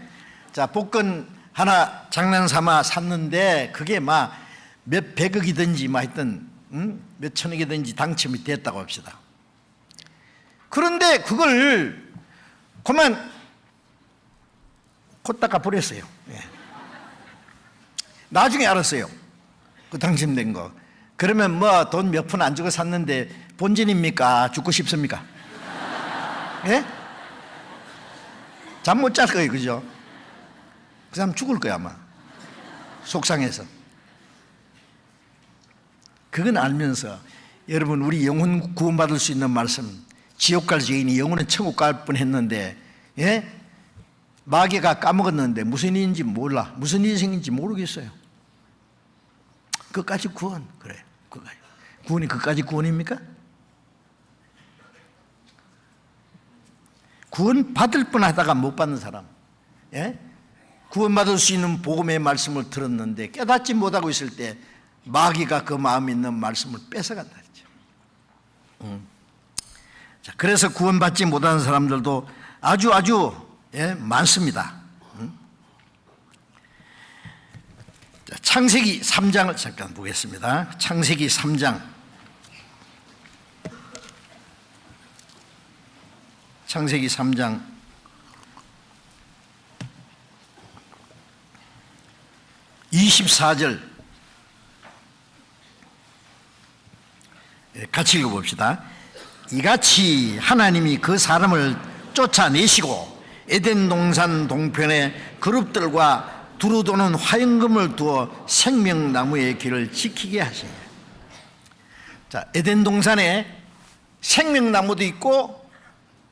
자, 복권 하나 장난삼아 샀는데 그게 막 몇 백억이든지 막 하여튼 몇 천억이든지 당첨이 됐다고 합시다. 그런데 그걸 그만 콧 닦아 버렸어요. 예. 나중에 알았어요. 그 당첨된 거. 그러면 뭐 돈 몇 푼 안 주고 샀는데 본전입니까? 죽고 싶습니까? 예? 잠 못 잘 거예요, 그죠? 그 사람 죽을 거야 아마. 속상해서. 그건 알면서 여러분, 우리 영혼 구원받을 수 있는 말씀, 지옥 갈 죄인이 영혼은 천국 갈 뻔했는데, 예? 마귀가 까먹었는데 무슨 일인지 몰라. 무슨 일이 생긴지 모르겠어요. 그까지 구원. 그래, 그까지 구원이 그까지 구원입니까? 구원 받을 뻔하다가 못 받는 사람, 예? 구원 받을 수 있는 복음의 말씀을 들었는데 깨닫지 못하고 있을 때 마귀가 그 마음에 있는 말씀을 뺏어간다 했죠. 자, 그래서 구원받지 못하는 사람들도 아주 예, 많습니다. 자, 창세기 3장을 잠깐 보겠습니다. 창세기 3장. 창세기 3장 24절 같이 읽어봅시다. 이같이 하나님이 그 사람을 쫓아내시고 에덴 동산 동편에 그룹들과 두루 도는 화영금을 두어 생명나무의 길을 지키게 하시니. 자, 에덴 동산에 생명나무도 있고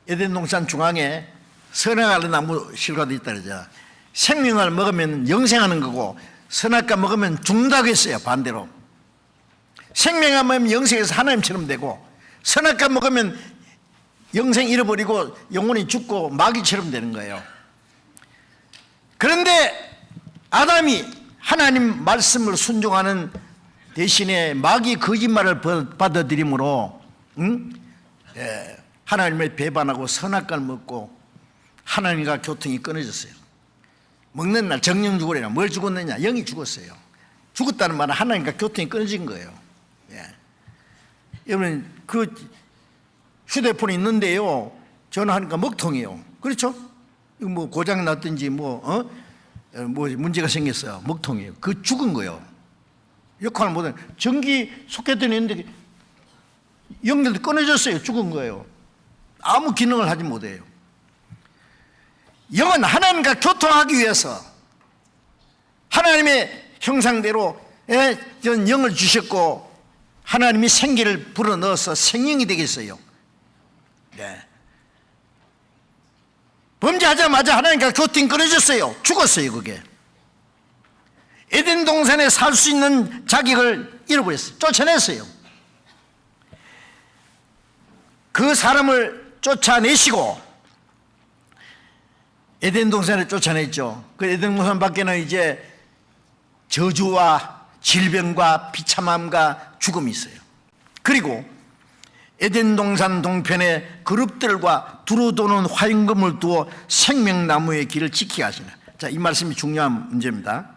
에덴 동산 중앙에 선악과의 나무 실과도 있다 그러죠. 생명을 먹으면 영생하는 거고 선악과 먹으면 죽는다고 했어요. 반대로 생명을 먹으면 영생해서 하나님처럼 되고 선악과 먹으면 영생 잃어버리고 영혼이 죽고 마귀처럼 되는 거예요. 그런데 아담이 하나님 말씀을 순종하는 대신에 마귀 거짓말을 받아들임으로 하나님을 배반하고 선악과를 먹고 하나님과 교통이 끊어졌어요. 먹는 날 정령 죽으리라. 뭘 죽었느냐? 영이 죽었어요. 죽었다는 말은 하나님과 교통이 끊어진 거예요. 예. 여러분, 그 휴대폰이 있는데요, 전화하니까 먹통이에요. 그렇죠? 뭐 고장이 났든지 뭐 문제가 생겼어요. 먹통이에요. 그 죽은 거예요. 역할을 못해. 전기 소켓들이 있는데 연결도 끊어졌어요. 죽은 거예요. 아무 기능을 하지 못해요. 영은 하나님과 교통하기 위해서 하나님의 형상대로 영을 주셨고 하나님이 생기를 불어넣어서 생명이 되겠어요. 네. 범죄하자마자 하나님께서 교팅 끊어졌어요. 죽었어요. 그게 에덴 동산에 살 수 있는 자격을 잃어버렸어요. 쫓아냈어요. 그 사람을 쫓아내시고 에덴 동산에 쫓아냈죠. 그 에덴 동산 밖에는 이제 저주와 질병과 비참함과 죽음이 있어요. 그리고 에덴 동산 동편에 그룹들과 두루도는 화임금을 두어 생명나무의 길을 지키게 하시네. 자, 이 말씀이 중요한 문제입니다.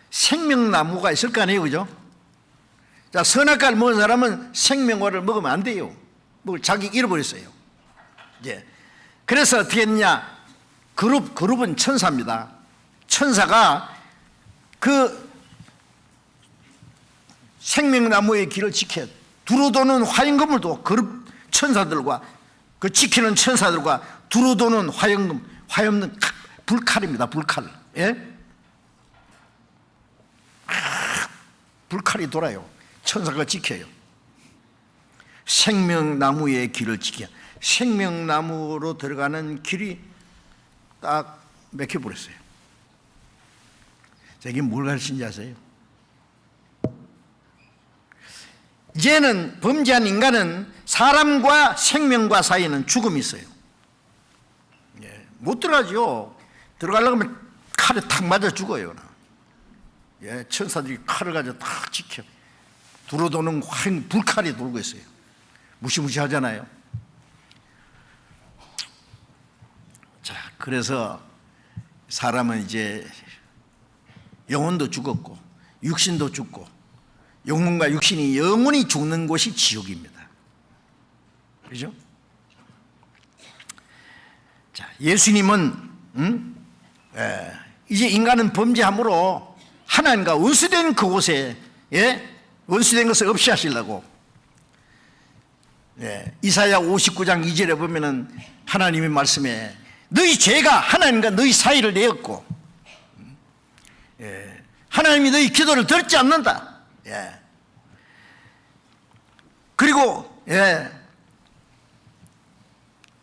생명나무가 있을 거 아니에요, 그죠? 자, 선악과를 먹은 사람은 생명과를 먹으면 안 돼요. 뭘 자기 잃어버렸어요. 예. 그래서 어떻게 했냐? 그룹은 천사입니다. 천사가 그 생명나무의 길을 지켜 두루도는 화임금을 두어 그룹 천사들과 그 지키는 천사들과 두루도는 화염은 불칼입니다. 불칼. 예? 불칼이 돌아요. 천사가 지켜요. 생명나무의 길을 지켜. 생명나무로 들어가는 길이 딱 막혀버렸어요. 자, 이게 뭘 가르치는지 아세요? 이제는 범죄한 인간은 사람과 생명과 사이에는 죽음이 있어요. 예, 못 들어가죠. 들어가려고 하면 칼에 탁 맞아 죽어요. 예, 천사들이 칼을 가지고 탁 지켜. 두루도는 불칼이 돌고 있어요. 무시무시하잖아요. 자, 그래서 사람은 이제 영혼도 죽었고 육신도 죽고 영혼과 육신이 영원히 죽는 곳이 지옥입니다. 그죠? 자, 예수님은 이제 인간은 범죄함으로 하나님과 원수된 그곳에 원수된 것을 없이 하시려고 이사야 59장 2절에 보면은 하나님의 말씀에 너희 죄가 하나님과 너희 사이를 내었고 하나님이 너희 기도를 듣지 않는다. 그리고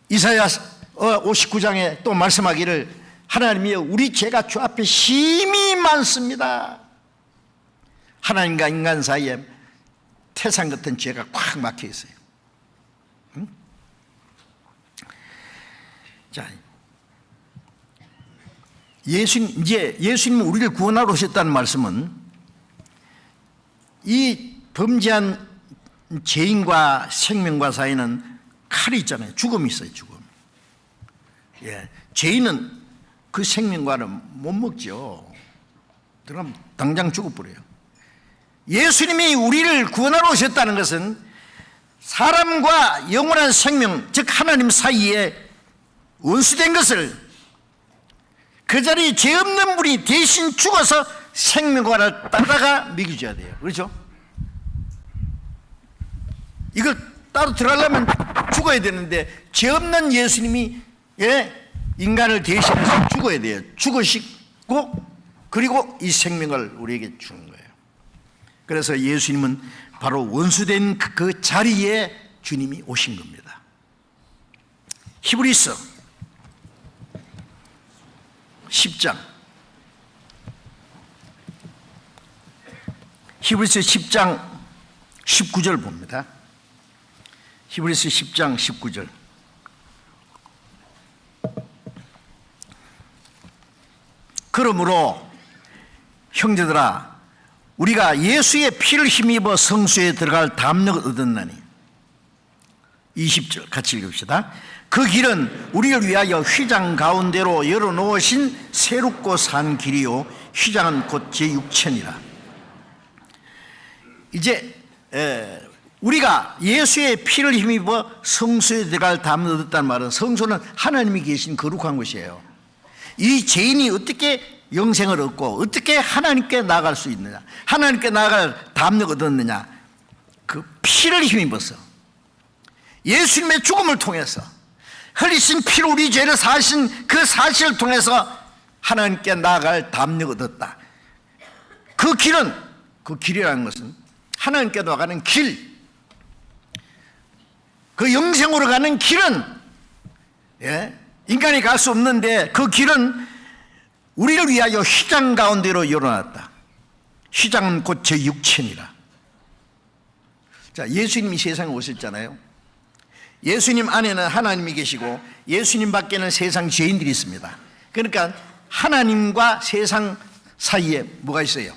이사야 59장에 또 말씀하기를 하나님이 우리 죄가 주 앞에 심히 많습니다. 하나님과 인간 사이에 태산 같은 죄가 꽉 막혀 있어요. 응? 자, 예수님은 우리를 구원하러 오셨다는 말씀은 이 범죄한 죄인과 생명과 사이에는 칼이 있잖아요. 죽음이 있어요. 죽음. 죄인은 그 생명과는 못 먹죠. 그럼 당장 죽어버려요. 예수님이 우리를 구원하러 오셨다는 것은 사람과 영원한 생명, 즉 하나님 사이에 원수된 것을 그 자리에 죄 없는 분이 대신 죽어서 생명과를 따다가 먹여줘야 돼요. 그렇죠? 이걸 따로 들어가려면 죽어야 되는데 죄 없는 예수님이 인간을 대신해서 죽어야 돼요. 죽으시고 그리고 이 생명을 우리에게 주는 거예요. 그래서 예수님은 바로 원수된 그 자리에 주님이 오신 겁니다. 히브리서 10장 히브리서 10장 19절 봅니다. 히브리서 10장 19절 그러므로 형제들아 우리가 예수의 피를 힘입어 성소에 들어갈 담력을 얻었나니 20절 같이 읽읍시다. 그 길은 우리를 위하여 휘장 가운데로 열어놓으신 새롭고 산 길이요 휘장은 곧 제6천이라. 이제 우리가 예수의 피를 힘입어 성소에 들어갈 담력을 얻었다는 말은 성소는 하나님이 계신 거룩한 곳이에요. 이 죄인이 어떻게 영생을 얻고 어떻게 하나님께 나아갈 수 있느냐, 하나님께 나아갈 담력을 얻었느냐, 그 피를 힘입어서 예수님의 죽음을 통해서 흘리신 피로 우리 죄를 사하신 그 사실을 통해서 하나님께 나아갈 담력을 얻었다. 그 길은, 그 길이라는 것은 하나님께 나아가는 길, 그 영생으로 가는 길은, 인간이 갈 수 없는데 그 길은 우리를 위하여 휘장 가운데로 열어놨다. 휘장은 곧 제 육체니라. 자, 예수님이 세상에 오셨잖아요. 예수님 안에는 하나님이 계시고 예수님 밖에는 세상 죄인들이 있습니다. 그러니까 하나님과 세상 사이에 뭐가 있어요?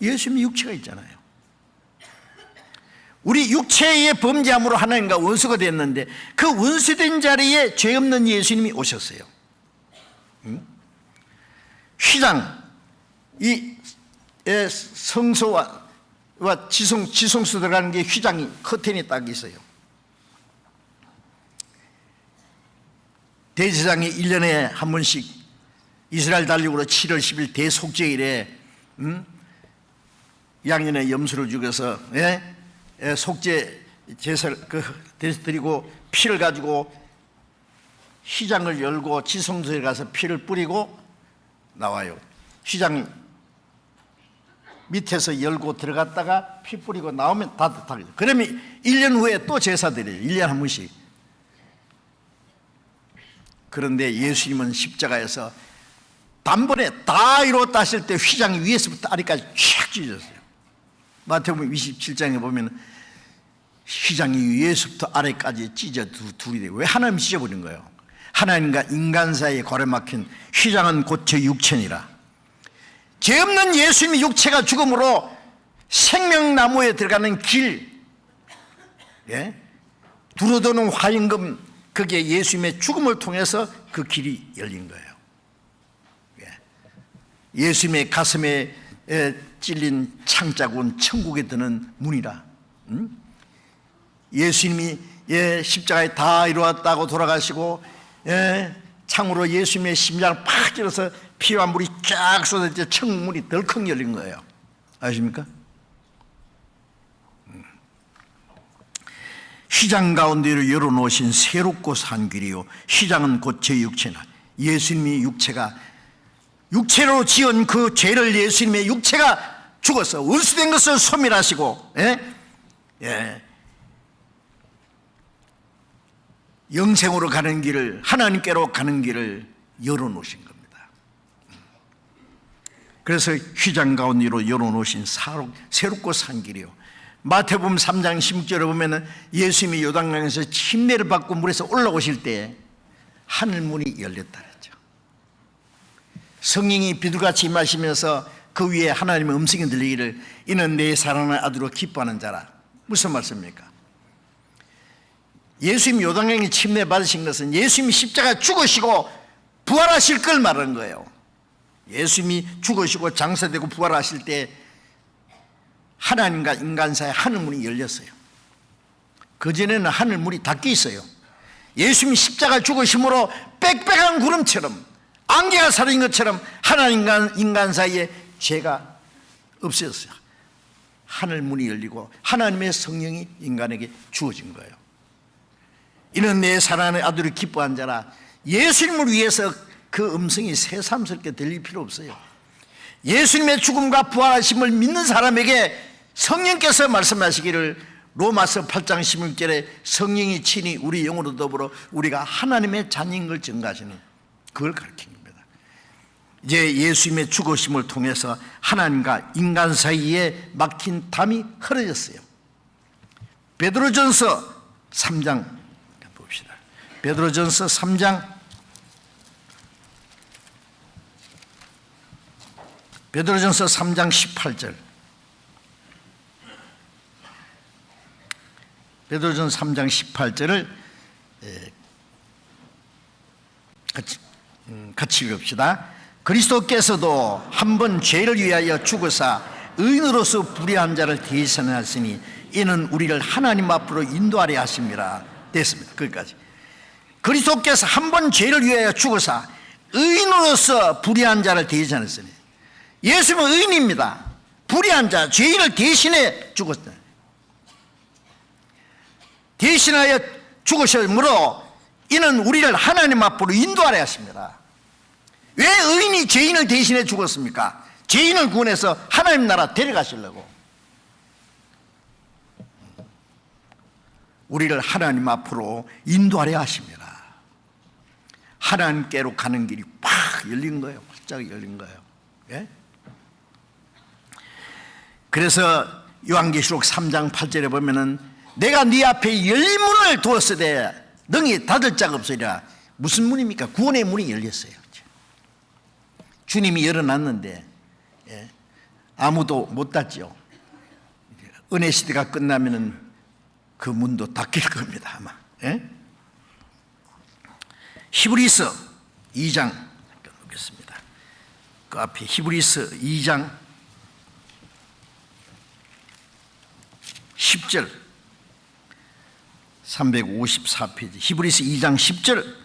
예수님의 육체가 있잖아요. 우리 육체의 범죄함으로 하나님과 원수가 됐는데 그 원수된 자리에 죄 없는 예수님이 오셨어요. 휘장, 이 성소와 지성소 들어가는 게 휘장이, 커튼이 딱 있어요. 대제사장이 1년에 한 번씩 이스라엘 달력으로 7월 10일 대속죄일에 양년의 염소를 죽여서 속죄 제사를 드리고 피를 가지고 휘장을 열고 지성소에 가서 피를 뿌리고 나와요. 휘장이 밑에서 열고 들어갔다가 피 뿌리고 나오면 따뜻하게. 그러면 1년 후에 또 제사 드려요. 1년에 한 번씩. 그런데 예수님은 십자가에서 단번에 다 이루었다 하실 때 휘장이 위에서부터 아래까지 쫙 찢어졌어요. 마태복음 27장에 보면 휘장이 위에서부터 아래까지 찢어 둘이 돼요. 왜? 하나님이 찢어버린 거예요. 하나님과 인간 사이에 고래막힌 휘장은 곧 제 육체니라. 죄 없는 예수님의 육체가 죽음으로 생명나무에 들어가는 길, 두루도는 화임금, 그게 예수님의 죽음을 통해서 그 길이 열린 거예요. 예수님의 가슴에 찔린 창자군 천국에 드는 문이라. 예수님이 십자가에 다 이루었다고 돌아가시고 창으로 예수님의 심장을 팍 찔러서 피와 물이 쫙 쏟아져 천문이 덜컥 열린 거예요. 아십니까? 휘장 가운데로 열어놓으신 새롭고 산 길이요 휘장은 곧 제 육체나. 예수님의 육체가, 육체로 지은 그 죄를 예수님의 육체가 죽어서 원수된 것을 소멸하시고 영생으로 가는 길을, 하나님께로 가는 길을 열어놓으신 겁니다. 그래서 휘장 가운데로 열어놓으신 새롭고 산 길이요. 마태복음 3장 16절에 보면 예수님이 요단강에서 침례를 받고 물에서 올라오실 때 하늘문이 열렸다 그랬죠. 성령이 비둘같이 임하시면서 그 위에 하나님의 음성이 들리기를 이는 내 사랑하는 아들로 기뻐하는 자라. 무슨 말씀입니까? 예수님 요단강에 침례 받으신 것은 예수님이 십자가 죽으시고 부활하실 걸 말하는 거예요. 예수님이 죽으시고 장사되고 부활하실 때 하나님과 인간 사이에 하늘문이 열렸어요. 그전에는 하늘문이 닫혀 있어요. 예수님이 십자가 죽으심으로 빽빽한 구름처럼 안개가 사라진 것처럼 하나님과 인간 사이에 죄가 없어졌어요. 하늘문이 열리고 하나님의 성령이 인간에게 주어진 거예요. 이는 내 사랑하는 아들을 기뻐한 자라. 예수님을 위해서 그 음성이 새삼스럽게 들릴 필요 없어요. 예수님의 죽음과 부활하심을 믿는 사람에게 성령께서 말씀하시기를 로마서 8장 16절에 성령이 친히 우리 영으로 더불어 우리가 하나님의 자녀인 걸 증거하시는, 그걸 가르친 겁니다. 이제 예수님의 죽으심을 통해서 하나님과 인간 사이에 막힌 담이 흐려졌어요. 베드로전서 3장 봅시다. 베드로전서 3장, 베드로전서 3장 18절. 베드로전서 3장 18절을 같이 읽읍시다. 그리스도께서도 한 번 죄를 위하여 죽으사 의인으로서 불의한 자를 대신하시니 이는 우리를 하나님 앞으로 인도하려 하심이라. 됐습니다. 거기까지. 그리스도께서 한 번 죄를 위하여 죽으사 의인으로서 불의한 자를 대신하시니, 예수님은 의인입니다. 불의한 자, 죄인을 대신해 죽었어요. 대신하여 죽으심으로 이는 우리를 하나님 앞으로 인도하려 하십니다. 왜 의인이 죄인을 대신해 죽었습니까? 죄인을 구원해서 하나님 나라 데려가시려고. 우리를 하나님 앞으로 인도하려 하십니다. 하나님께로 가는 길이 팍 열린 거예요. 활짝 열린 거예요. 예? 그래서 요한계시록 3장 8절에 보면은 내가 네 앞에 열린 문을 두었으되 능히 닫을 자가 없으리라. 무슨 문입니까? 구원의 문이 열렸어요. 주님이 열어놨는데 아무도 못 닫죠. 은혜 시대가 끝나면은 그 문도 닫힐 겁니다, 아마. 히브리서 2장 보겠습니다. 그 앞에 히브리서 2장 10절 354페이지 히브리서 2장 10절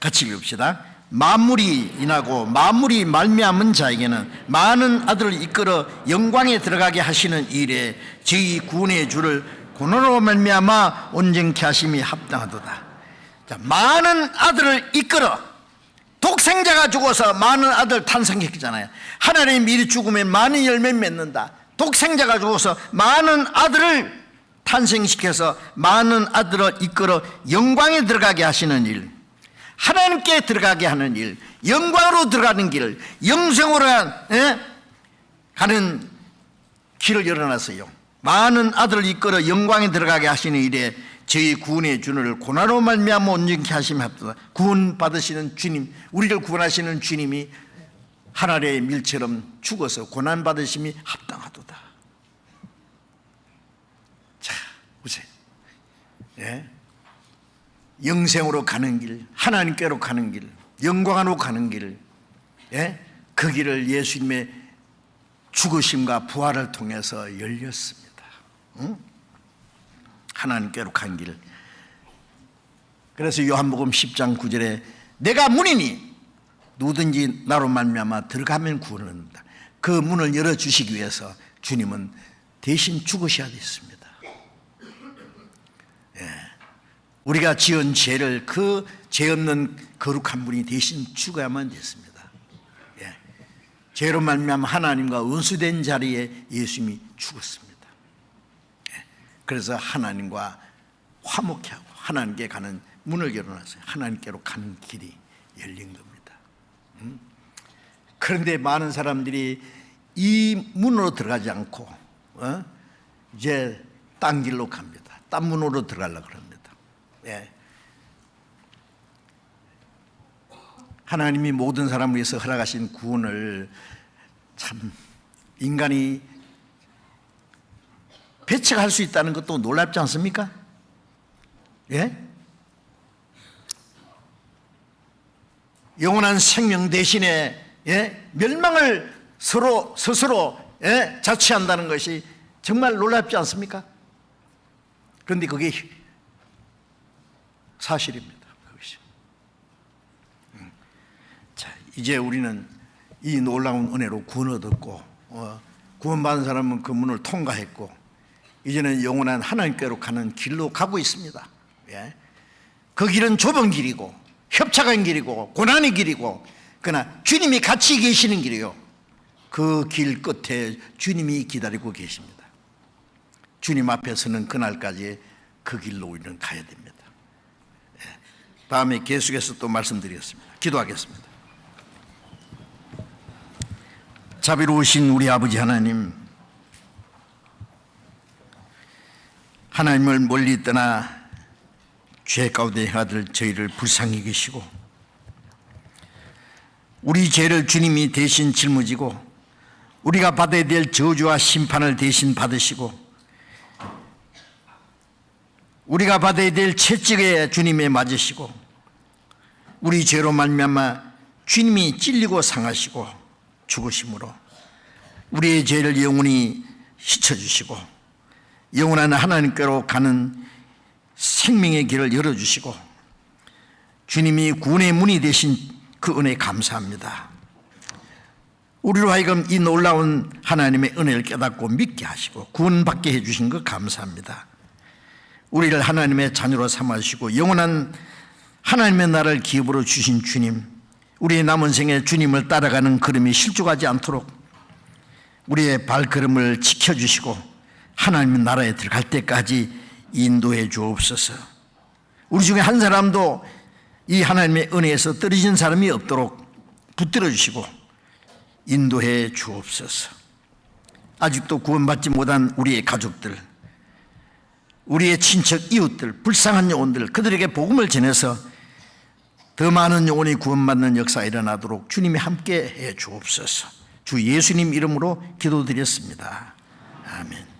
같이 읽읍시다. 만물이 인하고 만물이 말미암은 자에게는 많은 아들을 이끌어 영광에 들어가게 하시는 일에 저희 구원의 주를 고난으로 말미암아 온전케 하심이 합당하도다. 자, 많은 아들을 이끌어 독생자가 죽어서 많은 아들 탄생했잖아요. 하나님 미리 죽으면 많은 열매 맺는다. 독생자가 죽어서 많은 아들을 탄생시켜서 많은 아들을 이끌어 영광에 들어가게 하시는 일, 하나님께 들어가게 하는 일, 영광으로 들어가는 길, 영생으로 가는 길을 열어놨어요. 많은 아들을 이끌어 영광에 들어가게 하시는 일에 저희 구원의 주를 고난으로 말미암아 온전케 하심이 합도다. 구원 받으시는 주님, 우리를 구원하시는 주님이 하늘의 밀처럼 죽어서 고난 받으심이 합당하도다. 자, 보세요. 예? 영생으로 가는 길, 하나님께로 가는 길, 영광으로 가는 길, 그 길을 예수님의 죽으심과 부활을 통해서 열렸습니다. 하나님께로 간 길. 그래서 요한복음 10장 9절에 내가 문이니 누구든지 나로 말미암아 들어가면 구원을 얻는다. 그 문을 열어주시기 위해서 주님은 대신 죽으셔야 됐습니다. 우리가 지은 죄를 그 죄 없는 거룩한 분이 대신 죽어야만 됐습니다. 죄로 말미암아 하나님과 원수된 자리에 예수님이 죽었습니다. 그래서 하나님과 화목케 하고 하나님께 가는 문을 열어놨어요. 하나님께로 가는 길이 열린 겁니다. 그런데 많은 사람들이 이 문으로 들어가지 않고 이제 딴 길로 갑니다. 딴 문으로 들어가려고 합니다. 하나님이 모든 사람을 위해서 허락하신 구원을 참 인간이 배척할 수 있다는 것도 놀랍지 않습니까? 영원한 생명 대신에 멸망을 스스로 자취한다는 것이 정말 놀랍지 않습니까? 그런데 그게 사실입니다. 그것이. 자, 이제 우리는 이 놀라운 은혜로 구원을 얻었고 구원받은 사람은 그 문을 통과했고 이제는 영원한 하나님께로 가는 길로 가고 있습니다. 그 길은 좁은 길이고 협착한 길이고 고난의 길이고 그러나 주님이 같이 계시는 길이요. 그 길 끝에 주님이 기다리고 계십니다. 주님 앞에 서는 그날까지 그 길로 우리는 가야 됩니다. 다음에 계속해서 또 말씀드리겠습니다. 기도하겠습니다. 자비로우신 우리 아버지 하나님, 하나님을 멀리 떠나 죄 가운데 아들 저희를 불쌍히 계시고 우리 죄를 주님이 대신 짊어지고 우리가 받아야 될 저주와 심판을 대신 받으시고 우리가 받아야 될 채찍에 주님이 맞으시고 우리 죄로 말미암아 주님이 찔리고 상하시고 죽으심으로 우리의 죄를 영원히 씻어주시고 영원한 하나님께로 가는 생명의 길을 열어주시고 주님이 구원의 문이 되신 그 은혜에 감사합니다. 우리로 하여금 이 놀라운 하나님의 은혜를 깨닫고 믿게 하시고 구원받게 해주신 것 감사합니다. 우리를 하나님의 자녀로 삼아주시고 영원한 하나님의 나라를 기업으로 주신 주님, 우리의 남은 생에 주님을 따라가는 걸음이 실족하지 않도록 우리의 발걸음을 지켜주시고 하나님의 나라에 들어갈 때까지 인도해 주옵소서. 우리 중에 한 사람도 이 하나님의 은혜에서 떨어진 사람이 없도록 붙들어 주시고 인도해 주옵소서. 아직도 구원받지 못한 우리의 가족들, 우리의 친척 이웃들, 불쌍한 영혼들, 그들에게 복음을 전해서 더 많은 영혼이 구원받는 역사가 일어나도록 주님이 함께 해 주옵소서. 주 예수님 이름으로 기도드렸습니다. 아멘.